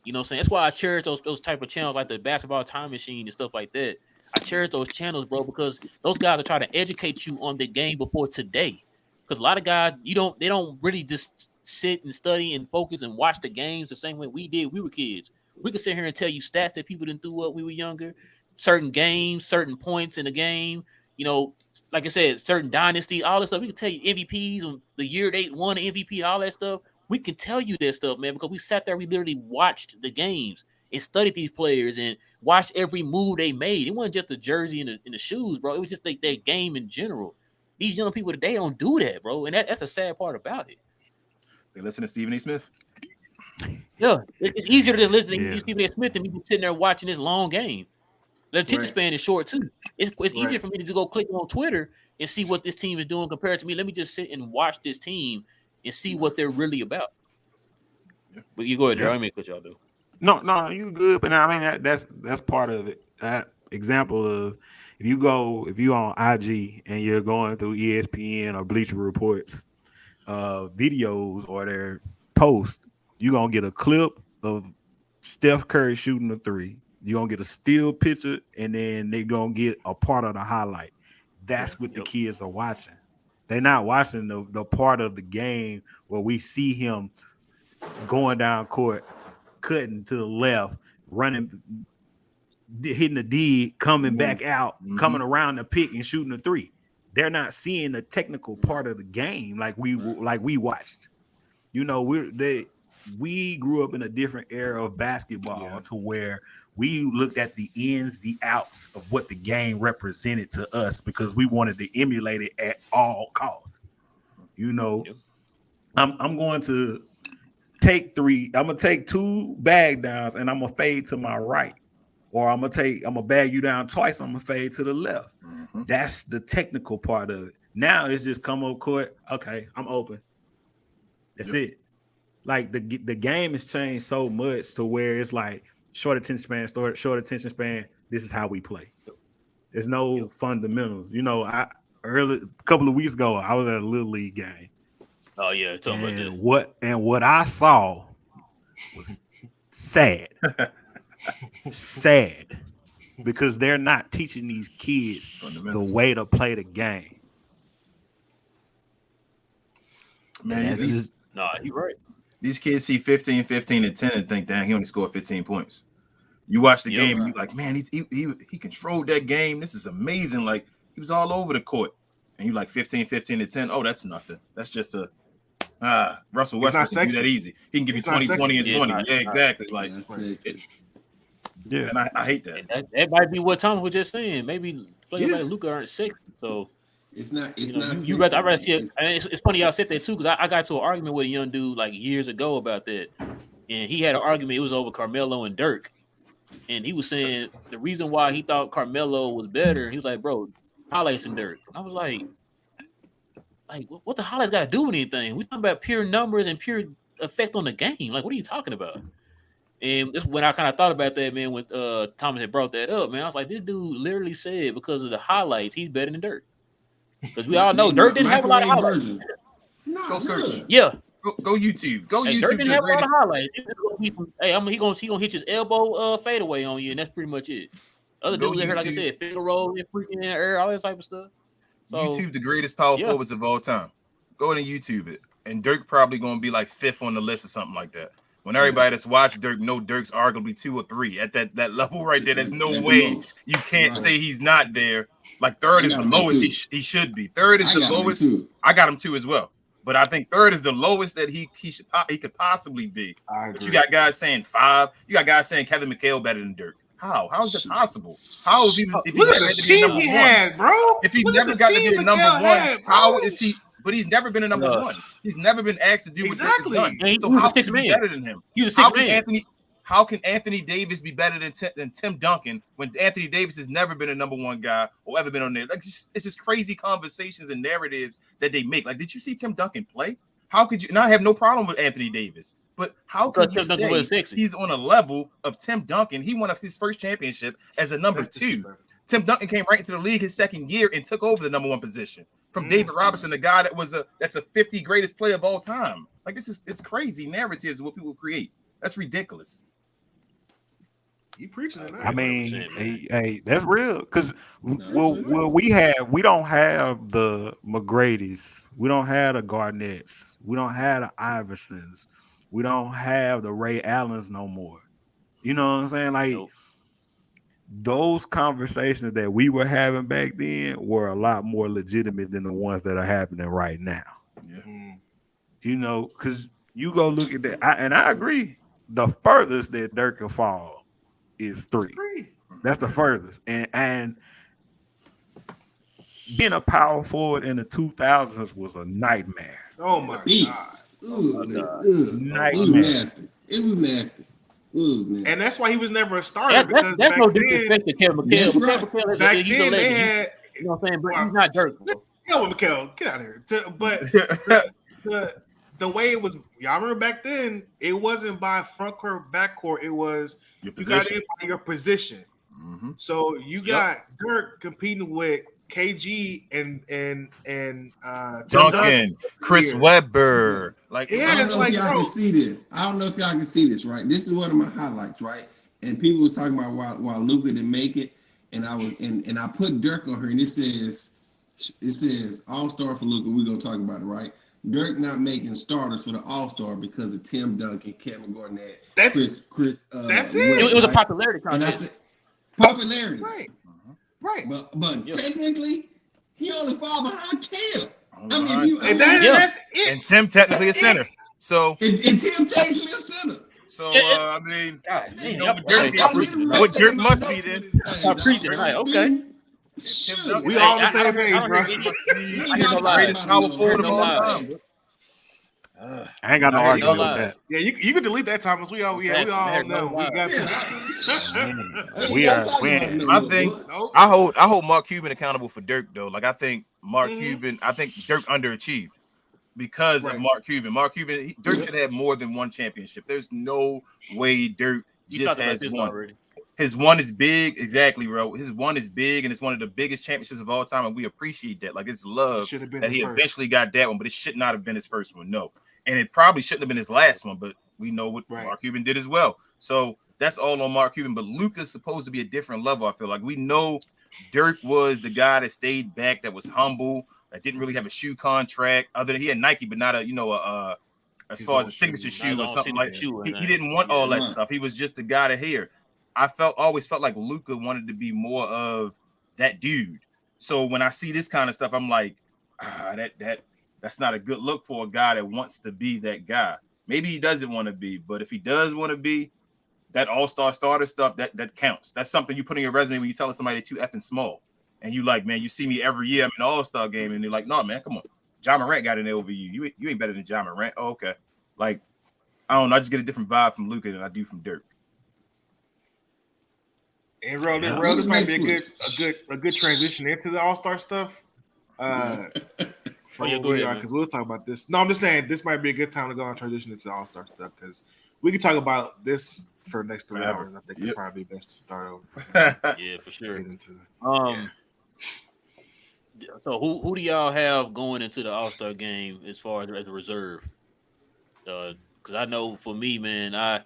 You know what I'm saying? That's why I cherish those type of channels like the Basketball Time Machine and stuff like that. I cherish those channels, bro, because those guys are trying to educate you on the game before today. Because a lot of guys, they don't really just sit and study and focus and watch the games the same way we did. We were kids. We could sit here and tell you stats that people didn't do up when we were younger, certain games, certain points in the game. You know, like I said, certain dynasty, all this stuff. We can tell you MVPs on the year they won the MVP and all that stuff. We can tell you that stuff, man, because we sat there, we literally watched the games and studied these players and watched every move they made. It wasn't just the jersey and the shoes, bro. It was just their game in general. These young people today don't do that, bro, and that's a sad part about it. They listen to Stephen A. Smith. Yeah, it's easier to just listen to Stephen A. Smith than me sitting there watching this long game. The attention span is short too. It's easier for me to just go click on Twitter and see what this team is doing compared to me. Let me just sit and watch this team and see what they're really about. But you go ahead, Darryl. I mean, what y'all do. No, you good. But I mean, that's part of it. That example of if you on IG and you're going through ESPN or Bleacher Reports videos or their posts, you're gonna get a clip of Steph Curry shooting a three. You're gonna get a still picture, and then they're gonna get a part of the highlight. That's what the kids are watching. They're not watching the part of the game where we see him going down court, cutting to the left, running, hitting the D, coming back out, coming around the pick and shooting a three. They're not seeing the technical part of the game like we watched. You know, we grew up in a different era of basketball to where we looked at the ins, the outs of what the game represented to us because we wanted to emulate it at all costs. You know, I'm going to take three. I'm gonna take two bag downs and I'm gonna fade to my right, or I'm gonna bag you down twice. I'm gonna fade to the left. That's the technical part of it. Now it's just come up court. Okay, I'm open. That's it. Like the game has changed so much to where it's like short attention span. This is how we play. There's no fundamentals. You know, a couple of weeks ago, I was at a little league game. Oh yeah, talking about that. What I saw was sad. Sad. Because they're not teaching these kids the way to play the game. Man, you're right. These kids see 15, 15, and 10 and think, damn, he only scored 15 points. You watch the game and you're like, man, he controlled that game. This is amazing. Like, he was all over the court. And you're like 15, 15, and 10. Oh, that's nothing. That's just a Russell Westbrook can do that easy. He can give you 20, 20, and 20. Yeah, exactly. Like, and I hate that. That might be what Thomas was just saying. Maybe players like Luka aren't sexy. So it's not. I'd rather see it. It's funny y'all said that too, because I got to an argument with a young dude like years ago about that, and he had an argument. It was over Carmelo and Dirk, and he was saying the reason why he thought Carmelo was better. He was like, "Bro, highlights and Dirk." And I was like, what the highlights got to do with anything? We talking about pure numbers and pure effect on the game. Like, what are you talking about? And this when I kind of thought about that, man, when Thomas had brought that up, man, I was like, this dude literally said because of the highlights, he's better than Dirk. Because we all know Dirk didn't have a lot of highlights. Go search. Yeah. Go YouTube. Go YouTube. Dirk didn't have a lot of highlights. He gonna hit his elbow fade away on you, and that's pretty much it. Other dudes here, like I said, finger roll, freaking air, all that type of stuff. So, YouTube, the greatest power forwards of all time. Go and YouTube it. And Dirk probably going to be like 5th on the list or something like that. When everybody that's watched Dirk know Dirk's arguably 2 or 3 at that level right there. There's no At the way most. you can't Right. say he's not there. Like third I is got the him at lowest 2. he should be. Third is I the got him at lowest. 2. I got him 2 as well. But I think third is the lowest that he could possibly be. I But agree. you got guys saying 5. You got guys saying Kevin McHale better than Dirk. How is that possible? How is he? If he Look at never the had to be a team number he one, had, bro. if he Look never at the got to team be a number Mikal one, had, how bro. is he? But he's never been a number one. He's never been asked to do what Dirk has Exactly. done. And he So was how the can sixth he be man. better than him? He was the How sixth can man. How can Anthony Davis be better than Tim Duncan when Anthony Davis has never been a number one guy or ever been on there? Like it's just crazy conversations and narratives that they make. Like, did you see Tim Duncan play? How could you? And I have no problem with Anthony Davis, but how Because can you Tim Duncan was say sexy. he's on a level of Tim Duncan? He won his first championship as a number That's 2. disrespectful. Tim Duncan came right into the league his second year and took over the number 1 position from David Robinson, the guy that's a 50 greatest player of all time. Like it's crazy narratives of what people create. That's ridiculous. You preaching it now. I mean, 100%, man. hey, that's real. Because No, we don't have the McGrady's, we don't have the Garnetts, we don't have the Iversons, we don't have the Ray Allens no more. You know what I'm saying? Like Nope. those conversations that we were having back then were a lot more legitimate than the ones that are happening right now. Mm. You know, because you go look at that, and I agree. The furthest that Dirk can fall is 3. That's the furthest. And being a power forward in the 2000s was a nightmare. Oh my god. Beast. Ooh, God. It Nightmare. was nasty. It was nasty. And that's why he was never a starter because That's back no then, disrespect to Kevin McHale. That's Kevin right. McHale is back he's a then they legend. had. You know what I'm saying? But he's not Dirk. Bro. Hell with Mikal, get out of here. But the way it was, y'all remember back then, it wasn't by front court, back court. It was Your you got position. in by your position. Mm-hmm. So you got Dirk competing with KG and Duncan, Chris Yeah. Webber, like Yeah, I don't it's know like, if y'all bro. can see this. I don't know if y'all can see this, right? This is one of my highlights, right? And people was talking about why Luka didn't make it, and I was and I put Dirk on her, and it says All-Star for Luka. We're gonna talk about it, right? Dirk not making starters for the All-Star because of Tim Duncan, Kevin Garnett, That's Chris. That's Webb, it. It was a right? popularity And I contest. said popularity, right, right. but Yeah. technically he only fall behind Tim. I mean, behind if you, And that's it. and Tim technically a center. So and Tim technically a center. I mean, God you damn. know, y'all- what Dirk, y'all preaching tonight. what Dirk must be then. Y'all preaching tonight. Okay. Shoot. We Hey, all on the I same don't- page, I don't bro. hear any- We I ain't hear no talking lies. about Power it, forward no of all lies. time. I ain't got no I hear argument no with lies. that. Yeah, you can delete that, Thomas. We all I heard no know. We lies. got Yeah. We are I think- Nope. I hold Mark Cuban accountable for Dirk though. Like I think Mark Mhm. Cuban, I think Dirk underachieved because Right. of Mark Cuban. Dirk should have more than one championship. There's no way Dirk You just talked about has this one. already. His one is big, exactly, bro. His one is big, and it's one of the biggest championships of all time, and we appreciate that. Like it's love Should have been that his he first. eventually got that one, but it should not have been his first one. No, and it probably shouldn't have been his last one. But we know what Right. Mark Cuban did as well. So that's all on Mark Cuban. But Luka's supposed to be a different level. I feel like we know Dirk was the guy that stayed back, that was humble, that didn't really have a shoe contract. Other than he had Nike, but not as His far as own a signature shoe. shoe His or own something signature like shoe and he that. didn't want all that Right. stuff. He was just the guy to hear. I always felt like Luka wanted to be more of that dude. So when I see this kind of stuff, I'm like, that's not a good look for a guy that wants to be that guy. Maybe he doesn't want to be, but if he does want to be that all-star starter stuff, that counts. That's something you put in your resume when you tell somebody they're too effing small. And you like, man, you see me every year. I'm in the all-star game, and they're like, no, man, come on. John Morant got in there over you. You ain't better than John Morant. Oh, okay. Like, I don't know. I just get a different vibe from Luka than I do from Dirk. And Ro, Yeah. this might be a good transition into the All-Star stuff. Yeah, go ahead, man. Because we'll talk about this. No, I'm just saying this might be a good time to go on transition into the All-Star stuff because we can talk about this for the next 3 Forever. hours. And I think Yep. it's probably best to start over. Yeah, for sure. Get into So who do y'all have going into the All-Star game as far as a reserve? Because I know for me, man, I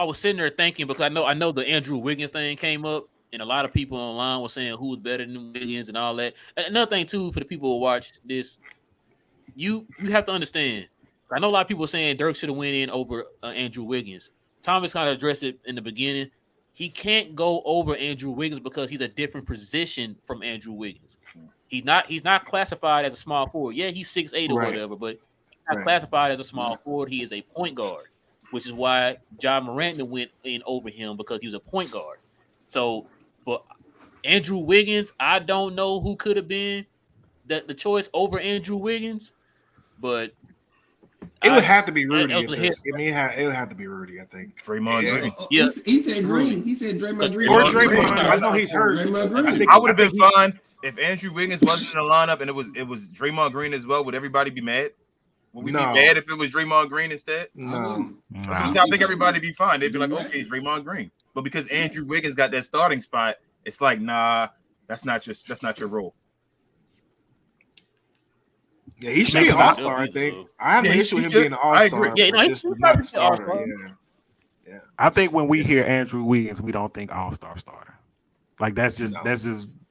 was sitting there thinking because I know the Andrew Wiggins thing came up, and a lot of people online were saying who's better than Wiggins and all that. And another thing too, for the people who watch this, you have to understand I know a lot of people saying Dirk should have went in over Andrew Wiggins. Thomas kind of addressed it in the beginning. He can't go over Andrew Wiggins because he's a different position from Andrew Wiggins. He's not classified as a small forward. Yeah, he's 6'8" or whatever, but he's not classified as a small forward. He is a point guard, which is why John Morant went in over him because he was a point guard. So for Andrew Wiggins, I don't know who could have been the choice over Andrew Wiggins, but it would have to be Rudy. it would have to be Rudy, I think. Draymond Green. Yeah. He said Green. He said Draymond Green. Or Draymond. I know he's hurt. I would have been fine if Andrew Wiggins wasn't in the lineup and it was Draymond Green as well. Would everybody be mad? Would we be mad if it was Draymond Green instead? No. I think everybody be fine. They'd be like, okay, Draymond Green. But because Andrew Wiggins got that starting spot, it's like, nah, that's not your role. Yeah, he should be an all-star, I think. I have no issue with him being an all-star. I agree. Yeah, no, he's not starter. Yeah. I think when we hear Andrew Wiggins, we don't think all-star starter. Like that's just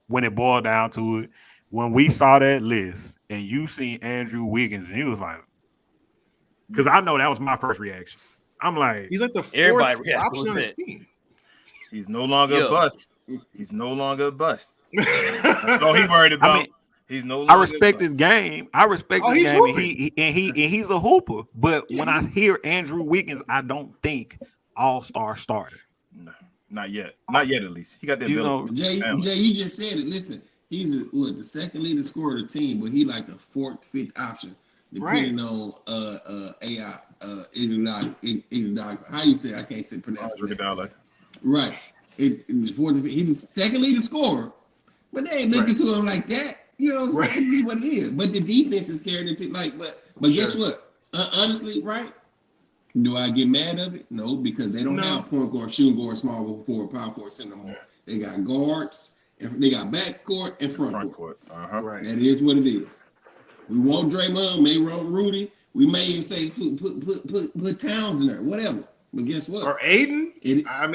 when it boiled down to it. When we saw that list and you seen Andrew Wiggins, and he was like, because I know that was my first reaction. I'm like, he's like the fourth option on his it. team. He's no longer a bust. He's no longer a bust. That's all he worried about. I mean, he's no longer I respect his game. I respect his game. And he's a hooper. But when I hear Andrew Wiggins, I don't think all-star starter. No, not yet. Not yet, at least. He got that. Jay, you just said it. Listen, he's the second leading scorer of the team, but he like the fourth, fifth option, depending on AI. How you say? I can't say pronounce it. Right. He's the second leading scorer, but they ain't looking to him like that. You know what I'm saying? This is what it is. But the defense is carrying it. But guess what? Honestly, right? Do I get mad of it? No, because they don't have point guard, shooting guard, small forward, power forward, center more. They got guards, and they got back court and front court. Right. That is what it is. We want Draymond, may want Rudy. We may even say put Towns in there, whatever. But guess what? Or Aiden. You can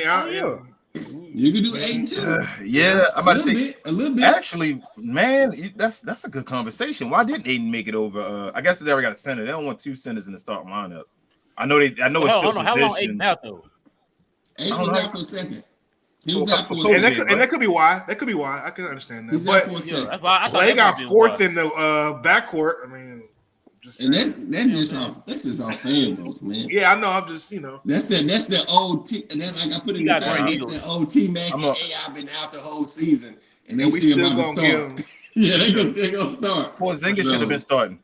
do Aiden too. Yeah, I'm about to say a little bit. Actually, man, that's a good conversation. Why didn't Aiden make it over? I guess they already got a center. They don't want two centers in the starting lineup. I know it's still how long Aiden out though? Aiden was out for a second. He was out for a second. And that could be why. That could be why. I can understand that. He's out for a second. Clay got fourth in the backcourt. I mean, and that's just our fan votes, man. Yeah, I know. I'm just That's the old T. And that's like I put it in the that's the old T Mac and AI been out the whole season, and they still about to start. Yeah, they're gonna start. Porzingis should have been starting.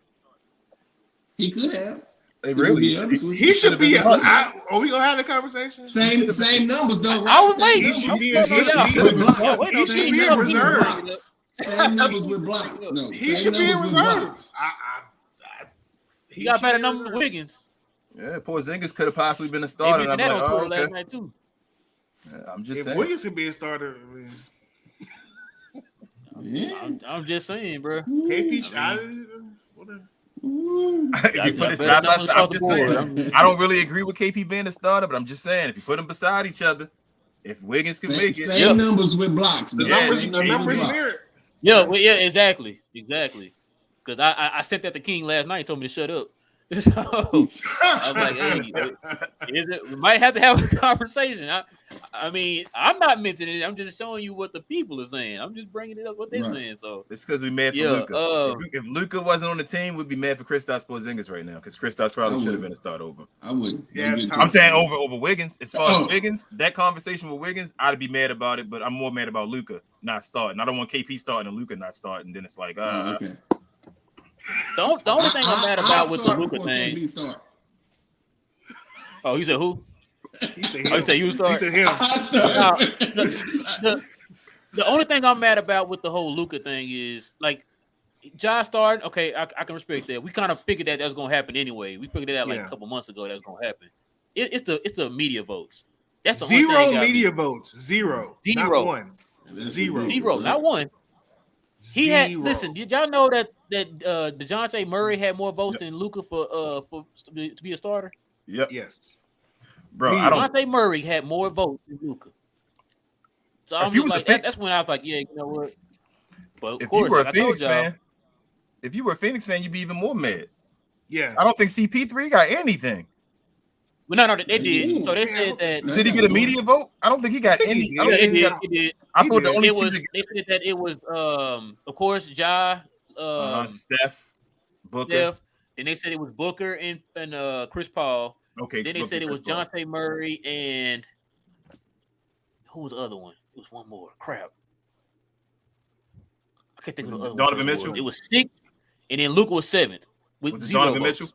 He could have. He should be. Are we gonna have the conversation? Same numbers though, right? I was waiting. He should be in reserve. Same numbers with blocks. No, he should be in reserve. He got better numbers than Wiggins. Yeah, Porzingis could have possibly been a starter. I'm like, last night too. Yeah, I'm just saying. If Wiggins could be a starter, I'm just saying, bro. Whatever. You put it side by side. I'm just saying. I don't really agree with KP being a starter, but I'm just saying if you put them beside each other, if Wiggins can make it, same numbers with blocks. The numbers mirror. Yeah, exactly. Because I sent that to King last night. He told me to shut up. So I was like, hey, we might have to have a conversation. I mean, I'm not mentioning it. I'm just showing you what the people are saying. I'm just bringing it up what they're saying. So it's because we mad for Luka. If Luka wasn't on the team, we'd be mad for Kristaps Porzingis right now because Kristaps probably should have been a start over. I wouldn't. Yeah, I'm saying over Wiggins. As far as Wiggins, that conversation with Wiggins, I'd be mad about it, but I'm more mad about Luka not starting. I don't want KP starting and Luka not starting. Then it's like, okay. The only thing I'm mad about with the Luka thing. Oh, you said who? He said him. You start. He said him. The only thing I'm mad about with the whole Luka thing is like Ja started. Okay, I can respect that. We kind of figured that was gonna happen anyway. We figured it out like a couple months ago that was gonna happen. It's the media votes. That's the zero media votes. Zero. Not one. Zero. Not one. He had listen. Did y'all know that DeJounte Murray had more votes than Luka for to be a starter? Yep. Yes. Bro, DeJounte Murray had more votes than Luka. So I'm just like, that's when I was like, yeah, you know what? But of course, if you were a Phoenix fan, you'd be even more mad. Yeah. I don't think CP3 got anything. Well, no, they did. So they Damn. said that. Did he get a media vote? I don't think he got any. I don't Yeah, think he it got. did. I thought the did. only It two was. that They said that it was, of course, Ja, Steph, Booker. Steph. Then they said it was Booker and Chris Paul. Okay. Then they Booker, said it was Chris Paul. Jonte Murray and who was the other one? It was one more. Crap. I can't think of the other Donovan one. Mitchell? It was 6, and then Luka was 7th with Was it 0 Donovan votes. Mitchell?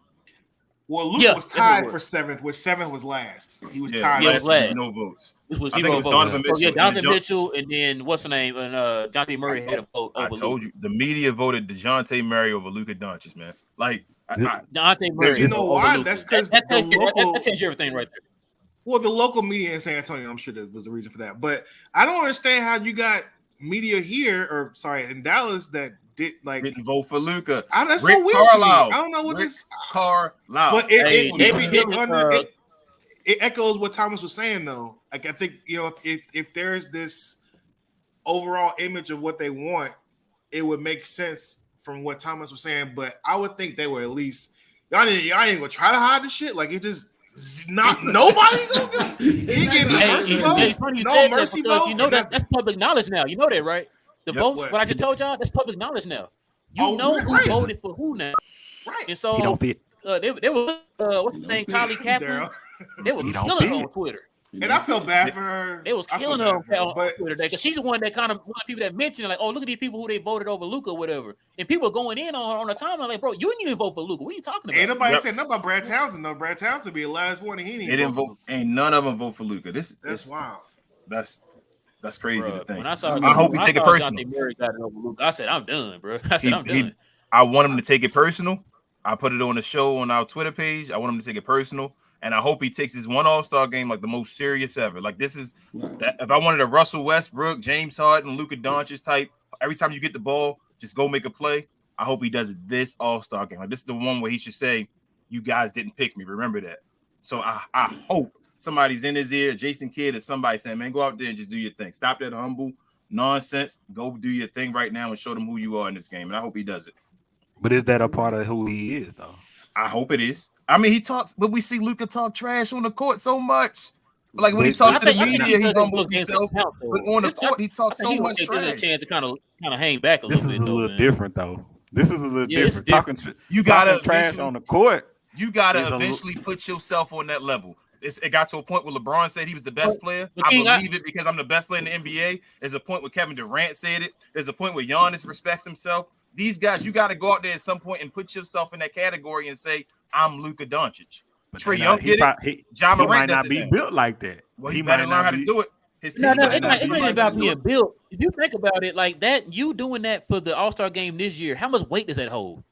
Well, Luka Yeah, was that's what it tied was. for 7th, which 7th was last. He was Yeah, tied. Yeah, it last was last. season. No votes. This was I think 0 it was votes. Donovan So yeah, Mitchell and Donovan DeJounte. Mitchell, and then what's the name? And Jonte Murray had a vote I over told Luka. you the media voted DeJounte Murray over Luka Doncic, man. Like, Jonte Murray. You know over why? Luka. That's 'cause that the local- that changed everything right there. Well, the local media in San Antonio, I'm sure that was the reason for that. But I don't understand how you got media here, or sorry, in Dallas that didn't vote for Luka. That's Rick so weird to me. Carlisle. I don't know what Rick this. Carlisle. But Hey, they be getting, it echoes what Thomas was saying, though. Like, I think, if there's this overall image of what they want, it would make sense from what Thomas was saying. But I would think they were at least y'all ain't gonna try to hide the shit. Like, it just not nobody gonna it's funny you no said mercy that because vote. you know that's public knowledge now. You know that, right? The votes, what? what I just told y'all, that's public knowledge now. You know who right. voted for who now, Right. and so He don't fit. they were what's his name, Kylie Kaplan. They were He don't killing her fit. on Twitter. And I felt bad for her. They was I felt killing her bad for on but Twitter because she's the one that one of the people that mentioned like, oh, look at these people who they voted over Luka or whatever, and people are going in on the timeline like, bro, you didn't even vote for Luka. What are you talking about? ain't nobody said nothing about Brad Townsend. No, Brad Townsend be the last one, and he didn't vote. Ain't none of them vote for Luka. That's wild. That's crazy to think. When I saw, I hope he take it personal. Jonte Murray got it over Luka. I said, I'm done, bro. I said, I'm done. I want him to take it personal. I put it on the show on our Twitter page. I want him to take it personal. And I hope he takes his one All-Star game like the most serious ever. Like, this is that if I wanted a Russell Westbrook, James Harden, Luka Doncic type, every time you get the ball, just go make a play. I hope he does it this All-Star game. Like, this is the one where he should say, you guys didn't pick me. Remember that. So I hope somebody's in his ear, Jason Kidd or somebody saying, man, go out there and just do your thing. Stop that humble nonsense. Go do your thing right now and show them who you are in this game. And I hope he does it. But is that a part of who he is, though? I hope it is. I mean, he talks, but we see Luka talk trash on the court so much. Like, when he talks to the media, he humbles himself. But on the court, he talks so much trash. A chance to kind of hang back a This little is bit. a little different, though. This is a little different. Talking You gotta trash on the court. You gotta eventually put yourself on that level. It got to a point where LeBron said he was the best player. I believe it because I'm the best player in the NBA. There's a point where Kevin Durant said it. There's a point where Giannis respects himself. These guys, you got to go out there at some point and put yourself in that category and say, I'm Luka Doncic. Trae Young did it. Ja Morant might not be built like that. Well, he better learn how to do it. It's not about being built. If you think about it like that, you doing that for the All-Star game this year, how much weight does that hold?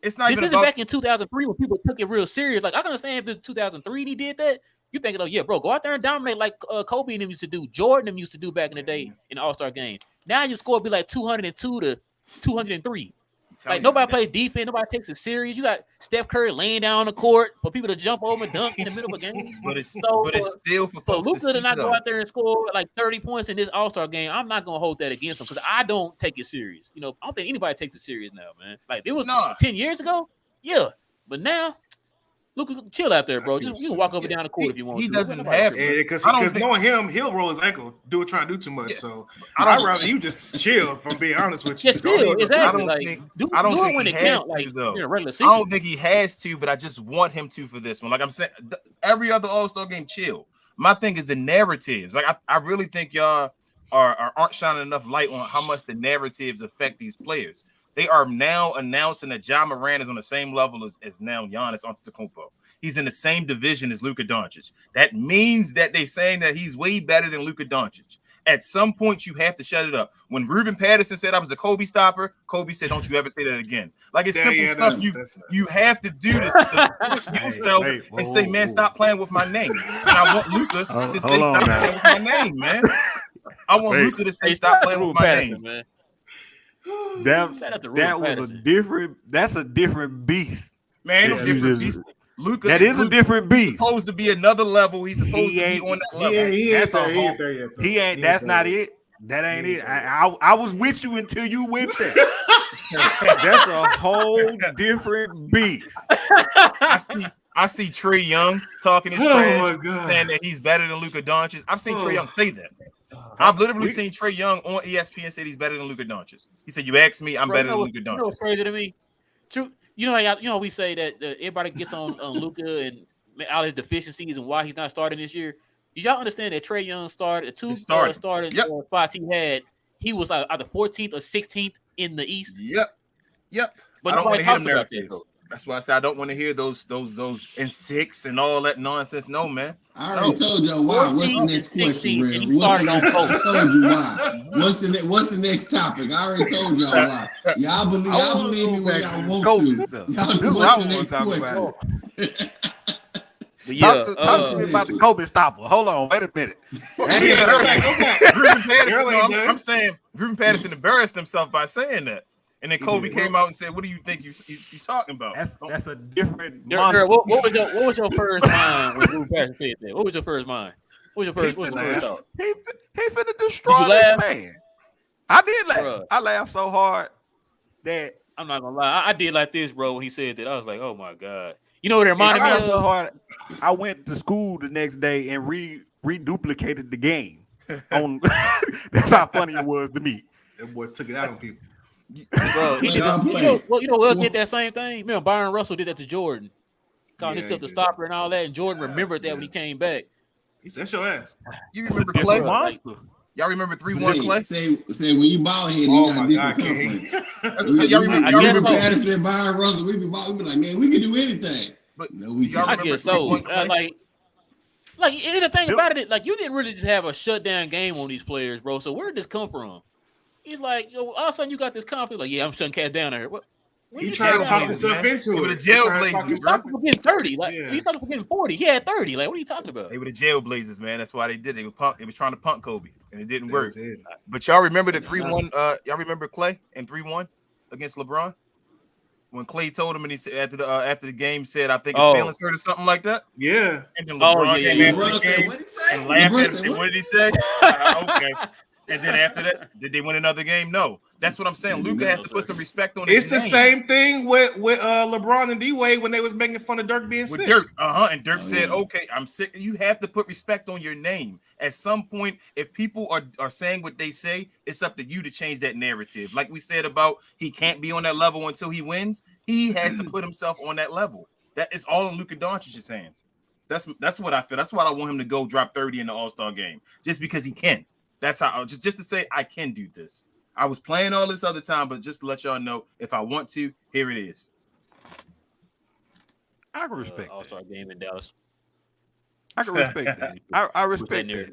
It's not even about back in 2003 when people took it real serious. Like, I can understand if it's 2003 and he did that. You thinking, oh yeah, bro, go out there and dominate like Kobe and them used to do, Jordan and them used to do back in the day in the All-Star game. Now your score be like 202 to 203. Like, nobody plays defense, nobody takes it serious. You got Steph Curry laying down on the court for people to jump over and dunk in the middle of a game. But it's still for folks Luka to not go out there and score like 30 points in this All-Star game. I'm not gonna hold that against him because I don't take it serious. I don't think anybody takes it serious now, man. Like, it was 10 years ago, yeah, but now. Luka, chill out there, bro. You can walk up and down the court if you want to. He doesn't have to. Because knowing him, he'll roll his ankle, trying to do too much. Yeah. So I'd rather you just chill, if I'm being honest with you. Just chill, exactly. I don't think he has to, though. I don't think he has to, but I just want him to for this one. Like I'm saying, every other All-Star game, chill. My thing is the narratives. Like, I really think y'all aren't shining enough light on how much the narratives affect these players. They are now announcing that Ja Morant is on the same level as now Giannis Antetokounmpo. He's in the same division as Luka Doncic. That means that they're saying that he's way better than Luka Doncic. At some point, you have to shut it up. When Ruben Patterson said I was the Kobe stopper, Kobe said, "Don't you ever say that again." Like, it's simple stuff. You have to do this to yourself and say, "Man, stop playing with my name." And I want Luka to say, "Stop playing with my name, man." I want Luka to say, "Stop playing with my name." Man. That's a different beast. Man, a different beast. Luka, that is a different beast. He's supposed to be another level. He's supposed to be on that level. He ain't. That's not it. That ain't it. I was with you until you went there. That's a whole different beast. I see Trae Young talking his Oh trash, my God. saying that he's better than Luka Doncic. I've seen Trae Young say that. I've literally seen Trae Young on ESPN say he's better than Luka Doncic. He said, "You asked me, I'm better than Luka You know Doncic." what's crazy to me? True. You know how we say that everybody gets on Luka and all his deficiencies and why he's not starting this year. Did y'all understand that Trae Young started the two starting Yep. spots he had? He was either 14th or 16th in the East. Yep. But I don't want nobody to hear talks them about that narratives. though. That's why I said I don't want to hear those and six and all that nonsense. No, man. I already told y'all why. What's the 14th next and question, 16th, Rev? and he started on I both. told you why. What's the next topic? I already told y'all why. Y'all believe me when y'all want to. Y'all what's the next question? But yeah, talk to me about the Kobe stopper. Hold on, wait a minute. Go back. Ruben Patterson, I'm saying Ruben Patterson embarrassed himself by saying that. And then Kobe came out and said, "What do you think you talking about?" That's a different monster. What was your first mind when Ruben Patterson said that? What was your first mind? What was your first thought? He finna destroy this man. I did laugh. Bruh. I laughed so hard that I'm not gonna lie. I did like this, bro, when he said that. I was like, oh my God. You know what it reminded me of? So hard. I went to school the next day and reduplicated the game. That's how funny it was to me. That boy took it out on people. Bro, you know what did that same thing? Remember Byron Russell did that to Jordan. Called himself the stopper and all that, and Jordan remembered that when he came back. He said, "That's your ass." You remember Clay? Monster. Y'all remember 3-1 Clay? Say when you ball head, you got different conference. Y'all remember Patterson, Byron Russell, we be like, man, we can do anything. But no, we y'all can't. I guess so. Like and the thing about it, like you didn't really just have a shutdown game on these players, bro. So where did this come from? He's like, yo, all of a sudden you got this confidence. Like, yeah, I'm shutting cats down here. What? He tried to talk himself into it. They were the jailblazers. He's talking for getting 30. Like, he's talking for getting 40. He had 30. Like, what are you talking about? They were the jailblazers, man. That's why they did. They were trying to punk Kobe, and it didn't work. But y'all remember the 3-1? Y'all remember Clay and 3-1 against LeBron? When Clay told him, and he said after the game said, "I think his feelings hurt" or something like that. Yeah. And then LeBron came after the game what did he say? and laughed at him. What did he say? Okay. And then after that, did they win another game? No. That's what I'm saying. Luka has to put some respect on his name. It's the same thing with LeBron and D-Wade when they was making fun of Dirk being sick. Dirk, and Dirk said, "Okay, I'm sick." You have to put respect on your name. At some point, if people are saying what they say, it's up to you to change that narrative. Like we said about he can't be on that level until he wins. He has to put himself on that level. That is all in Luka Doncic's hands. That's what I feel. That's why I want him to go drop 30 in the All-Star game, just because he can. That's how just to say I can do this. I was playing all this other time, but just to let y'all know, if I want to, here it is. I can respect All-Star game in Dallas. I can respect that. I respect that.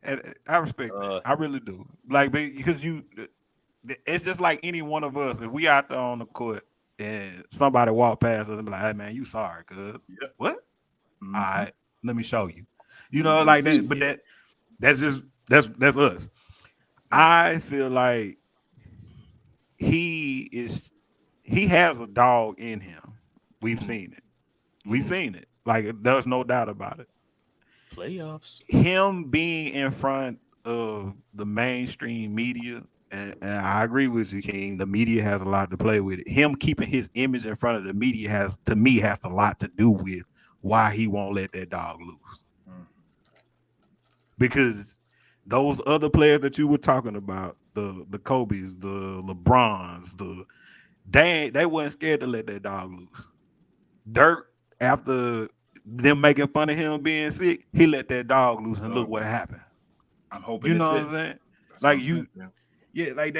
And I respect that. I really do. Like, because it's just like any one of us. If we out there on the court and somebody walk past us and be like, "Hey man, you sorry, cuz." Yep. What? Mm-hmm. All right, let me show you. You know, like that. But that's us. I feel like he has a dog in him. We've seen it. We've seen it. Like, there's no doubt about it. Playoffs. Him being in front of the mainstream media, and I agree with you, King. The media has a lot to play with it. Him keeping his image in front of the media has a lot to do with why he won't let that dog loose. Because those other players that you were talking about, the Kobe's, the LeBrons, they weren't scared to let that dog loose. Dirk, after them making fun of him being sick, he let that dog loose, and look what happened. I'm hoping you know what I'm saying. Like like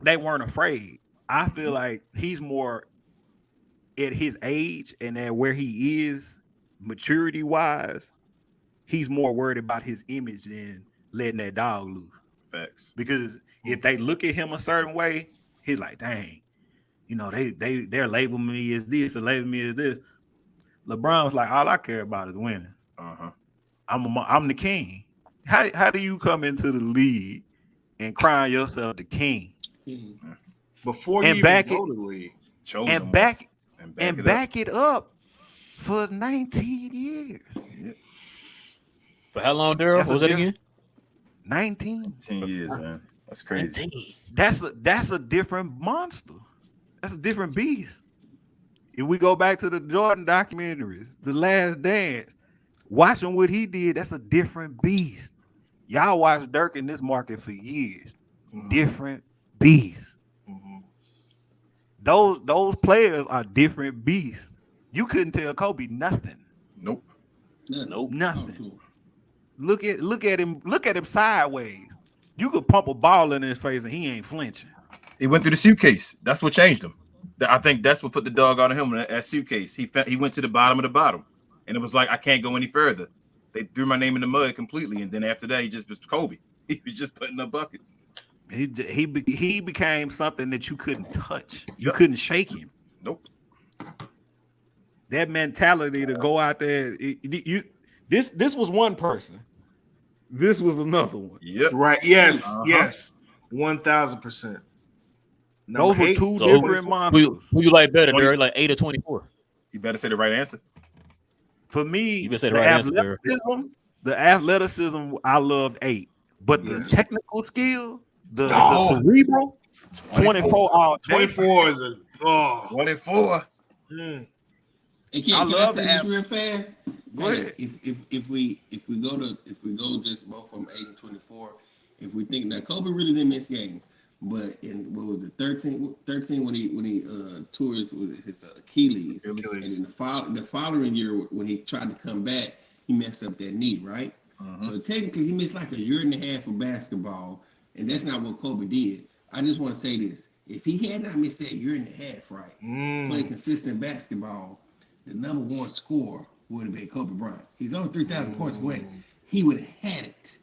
they weren't afraid. I feel like he's more at his age and at where he is, maturity wise. He's more worried about his image than letting that dog loose. Facts. Because if they look at him a certain way, he's like, dang, you know, they're labeling me as this or labeling me as this. LeBron's like, all I care about is winning. I'm the king. How do you come into the league and crown yourself the king before you even go to the league? And back it up for 19 years. For how long, Daryl? What was that again? 19. 10 years, man. That's crazy. 19. That's a different monster. That's a different beast. If we go back to the Jordan documentaries, The Last Dance, watching what he did, that's a different beast. Y'all watch Dirk in this market for years. Different beast. Those players are different beasts. You couldn't tell Kobe nothing. Nope. Nothing. Look at him sideways. You could pump a ball in his face and he ain't flinching. He went through the suitcase. That's what changed him. I think that's what put the dog on him in that suitcase. He went to the bottom of the bottom, and it was like, I can't go any further. They threw my name in the mud completely, and then after that, he just was Kobe. He was just putting up buckets. He became something that you couldn't touch. You couldn't shake him. Nope. That mentality to go out there. This was one person. This was another one. Yep. Right. Yes. Yes. 1000%. Those were two different monsters. Who you like better, Derek? Like 8 or 24? You better say the right answer. For me, You better say the right answer, the athleticism, I loved 8. But the technical skill, the cerebral, 24 all day. 24 is a 24. Can I say this real fast? Go ahead. If we go just both from 8 and 24, if we think now Kobe really didn't miss games, but in what was it 13 when he tore his Achilles, and in the following year when he tried to come back, he messed up that knee, right? So technically he missed like a year and a half of basketball, and that's not what Kobe did. I just want to say this: if he had not missed that year and a half, right, played consistent basketball, the number one scorer would have been Kobe Bryant. He's only 3,000 points away. He would have had it.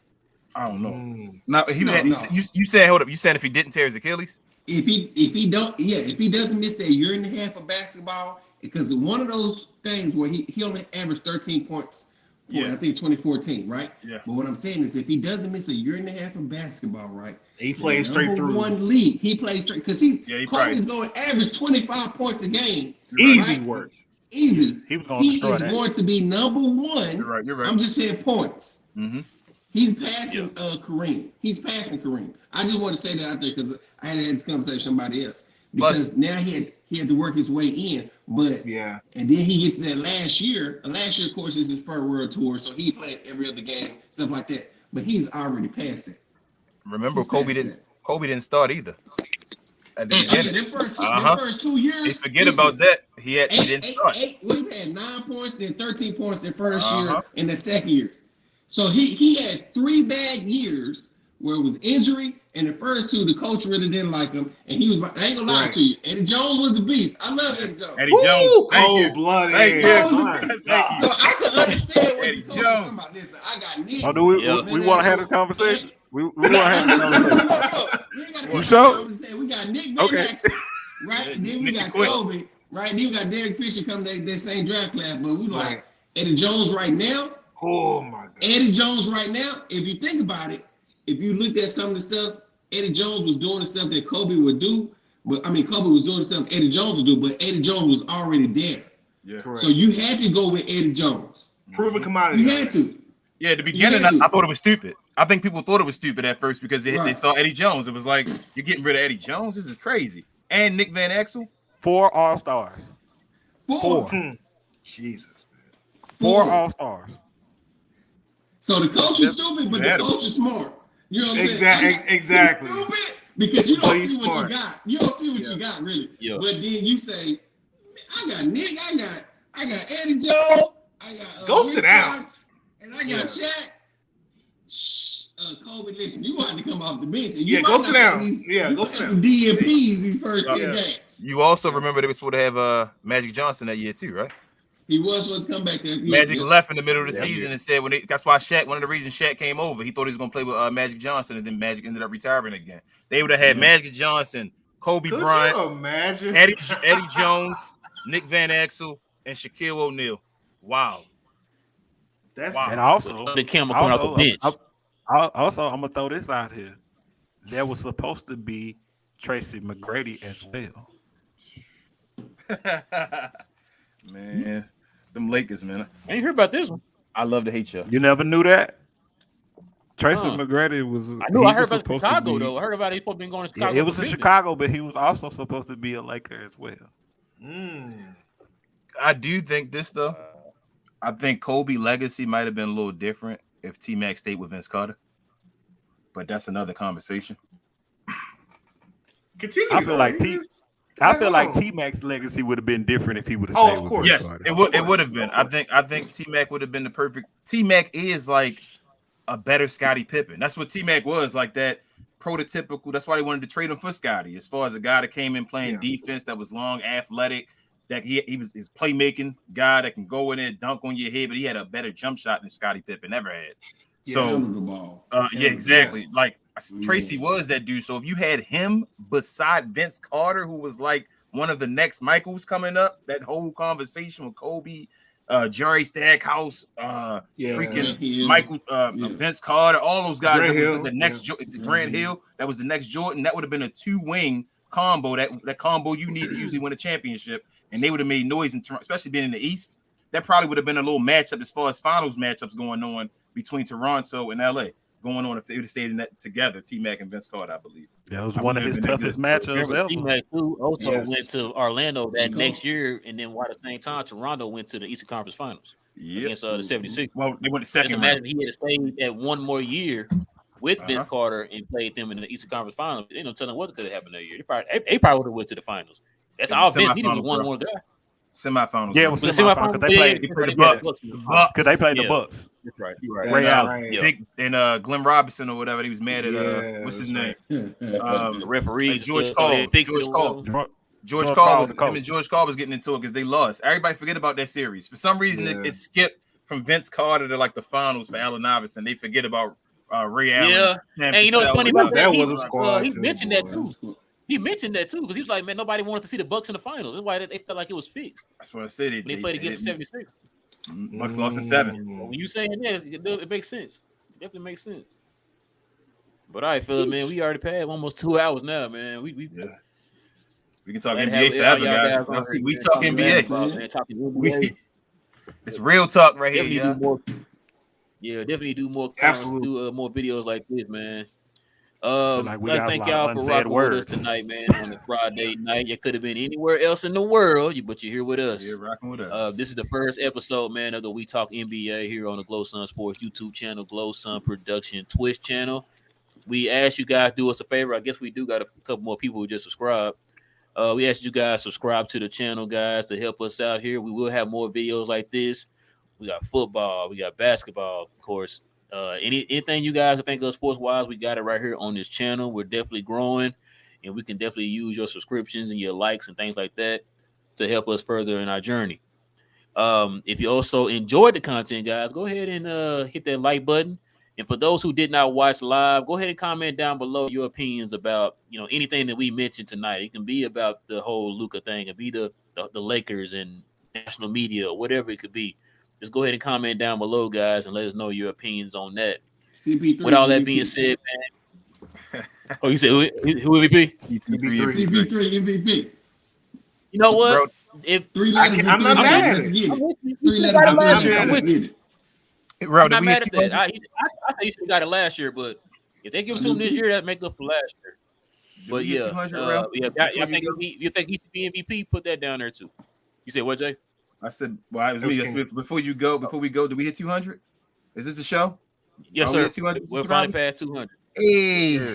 I don't know. No, you said, hold up. You said if he didn't tear his Achilles? If he doesn't miss that year and a half of basketball, because one of those things where he only averaged 13 points. I think 2014, right? Yeah. But what I'm saying is, if he doesn't miss a year and a half of basketball, right? He plays straight through. One league, he plays straight because Kobe's going to average 25 points a game. Easy work. Easy. He is going to be number one. You're right. I'm just saying points. He's passing Kareem. He's passing Kareem. I just want to say that out there because I had this conversation with somebody else. Because now he had to work his way in. But and then he gets to that last year. Last year, of course, is his first world tour, so he played every other game, stuff like that. But he's already past it. Remember, Kobe didn't start either. At the beginning. The first 2 years. They forget about that. He didn't start. He had 9 points, then 13 points the first year, and the second year. So he had 3 bad years where it was injury, and the first 2, the coach really didn't like him, and he was. I ain't gonna lie to you. Eddie Jones was a beast. I love Eddie Jones. Eddie Jones, cold blooded. So I can understand what he's talking about. Listen, I got Nick. Oh, do we want to have a conversation? We want to have a conversation. You sure? We got Nick Van right? And then we got Kobe, right? Then we got Derek Fisher coming that same draft class, but we like Eddie Jones right now. Oh my God. Eddie Jones right now, if you think about it, if you looked at some of the stuff, Eddie Jones was doing the stuff that Kobe would do. But Kobe was doing the stuff Eddie Jones would do, but Eddie Jones was already there. Yeah, correct. So you had to go with Eddie Jones. Proven commodity. You had to. Yeah, at the beginning, I thought it was stupid. I think people thought it was stupid at first because they saw Eddie Jones. It was like, you're getting rid of Eddie Jones? This is crazy. And Nick Van Exel? 4 All-Stars. 4. Jesus, man. 4 All-Stars. So the coach is stupid, but the coach is smart. You know what I'm saying? Exactly. Stupid because you don't see what you got. You don't see what you got, really. Yeah. But then you say, I got Nick, I got Eddie Jones, I got go sit down. And I got Shaq. Kobe, listen, you want to come off the bench. And go sit down. Go sit down. DMPs these first 10 games. You also remember they were supposed to have Magic Johnson that year too, right? He was supposed to come back there. Magic left in the middle of the season and said that's why Shaq. One of the reasons Shaq came over, he thought he was going to play with Magic Johnson, and then Magic ended up retiring again. They would have had Magic Johnson, Kobe Bryant, Eddie Jones, Nick Van Exel, and Shaquille O'Neal. Wow. And also the camel coming off the bench. Also, I'm gonna throw this out here. There was supposed to be Tracy McGrady as well. Man, them Lakers, man. I ain't heard about this one. I love to hate you. You never knew that? Tracy McGrady was. I heard about Chicago though. I heard about he supposed to be going to Chicago. Yeah, it was in Chicago, but he was also supposed to be a Laker as well. I do think this though. I think Kobe legacy might have been a little different if T-Mac stayed with Vince Carter, but that's another conversation. Continue. I feel like T-Mac's legacy would have been different if he would have stayed with Vince Yes, Carter. it would have been. I think T-Mac would have been the perfect. T-Mac is like a better Scottie Pippen. That's what T-Mac was, like that prototypical. That's why they wanted to trade him for Scottie, as far as a guy that came in playing defense, that was long, athletic, that he was playmaking guy that can go in there, dunk on your head, but he had a better jump shot than Scottie Pippen ever had. So, the ball. Yeah, exactly. Yes. Like Tracy was that dude. So if you had him beside Vince Carter, who was like one of the next Michaels coming up, that whole conversation with Kobe, Jerry Stackhouse, freaking Michael, Vince Carter, all those guys. Grant that Hill, was the next Grant Hill. That was the next Jordan. That would have been a 2-wing combo. That combo you need to usually win a championship, and they would have made noise in Toronto, especially being in the East. That probably would have been a little matchup as far as finals matchups going on between Toronto and LA. Going on if they would have stayed in that together, T-Mac and Vince Carter, I believe. That was one of his toughest matchups ever. T-Mac too also went to Orlando that next year, and then at the same time, Toronto went to the Eastern Conference Finals against the 76ers. Well, they went to second. Imagine he had stayed at one more year with Vince Carter and played them in the Eastern Conference Finals. Ain't no telling what could have happened that year. They probably would have went to the finals. That's all Vince needed was one more guy. Semifinals. Yeah, it was semifinals because they played the Bucks. Because they played the Bucks. That's right. You're right. Ray Allen. Big, and Glenn Robinson or whatever. He was mad at what's his name? The referee. George Cole. George Cole was getting into it because they lost. Everybody forget about that series. For some reason, it skipped from Vince Carter to like the finals for Allen Iverson. They forget about Ray Allen. Yeah. And you know what's funny about that? Was a squad. He mentioned that too. He mentioned that too because he was like, man, nobody wanted to see the Bucks in the finals. That's why they felt like it was fixed. That's what I said. They played against the 76. Bucks lost in 7. When you saying that, it makes sense. It definitely makes sense. But all right, fellas, man, we already passed almost 2 hours now, man. We can talk NBA forever, guys. We talk NBA. It's real talk right here. Definitely do more. Absolutely. Do more videos like this, man. Thank y'all for rocking with us tonight, man. On a Friday night, you could have been anywhere else in the world, but you're here with us. You're rocking with us. This is the first episode, man, of the We Talk NBA here on the Glow Sun Sports YouTube channel, Glow Sun Production Twitch channel. We asked you guys do us a favor. I guess we do got a couple more people who just subscribed. We asked you guys subscribe to the channel, guys, to help us out here. We will have more videos like this. We got football, we got basketball, of course. Anything you guys think of sports wise, we got it right here on this channel. We're definitely growing, and we can definitely use your subscriptions and your likes and things like that to help us further in our journey. If you also enjoyed the content, guys, go ahead and hit that like button. And for those who did not watch live, go ahead and comment down below your opinions about anything that we mentioned tonight. It can be about the whole Luka thing, it can be the Lakers and national media or whatever it could be. Just go ahead and comment down below, guys, and let us know your opinions on that. CP3. With all that being said, man. Oh, you said who MVP? CP3 MVP. You know what? Bro, If 3 letters, I'm not mad at let's it. get I'm it. with you. 3 You letters, got it last 3 year. I'm letters, with let's you. get it. Bro, I'm not mad at that. I think you should have got it last year, but if they give it to him this year, that make up for last year. But we get 200, I think you think he should be MVP. Put that down there too. You said what, Jay? I said, well, it was me. I said, before we go, do we hit 200? Is this the show? Yes, we sir. at 200 We're finally past 200. Hey. You got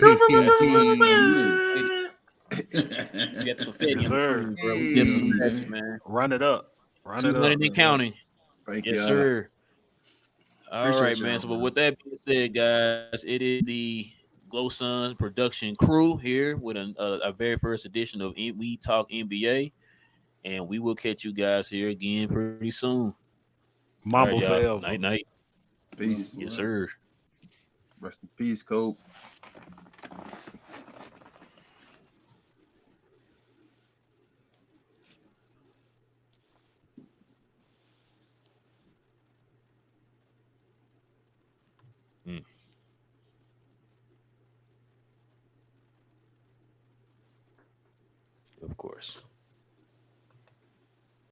the confetti, Yes, sir. bro. We definitely happy, man. Run it up. 200 and counting. Thank Yes, you. sir. All Appreciate right, y'all, man. So, man. with that being said, guys, it is the Glow Sun production crew here with a very first edition of We Talk NBA, and we will catch you guys here again pretty soon. Mambo All right, forever. Night, night. Peace. Yes, sir. Rest in peace, Cope. Of course.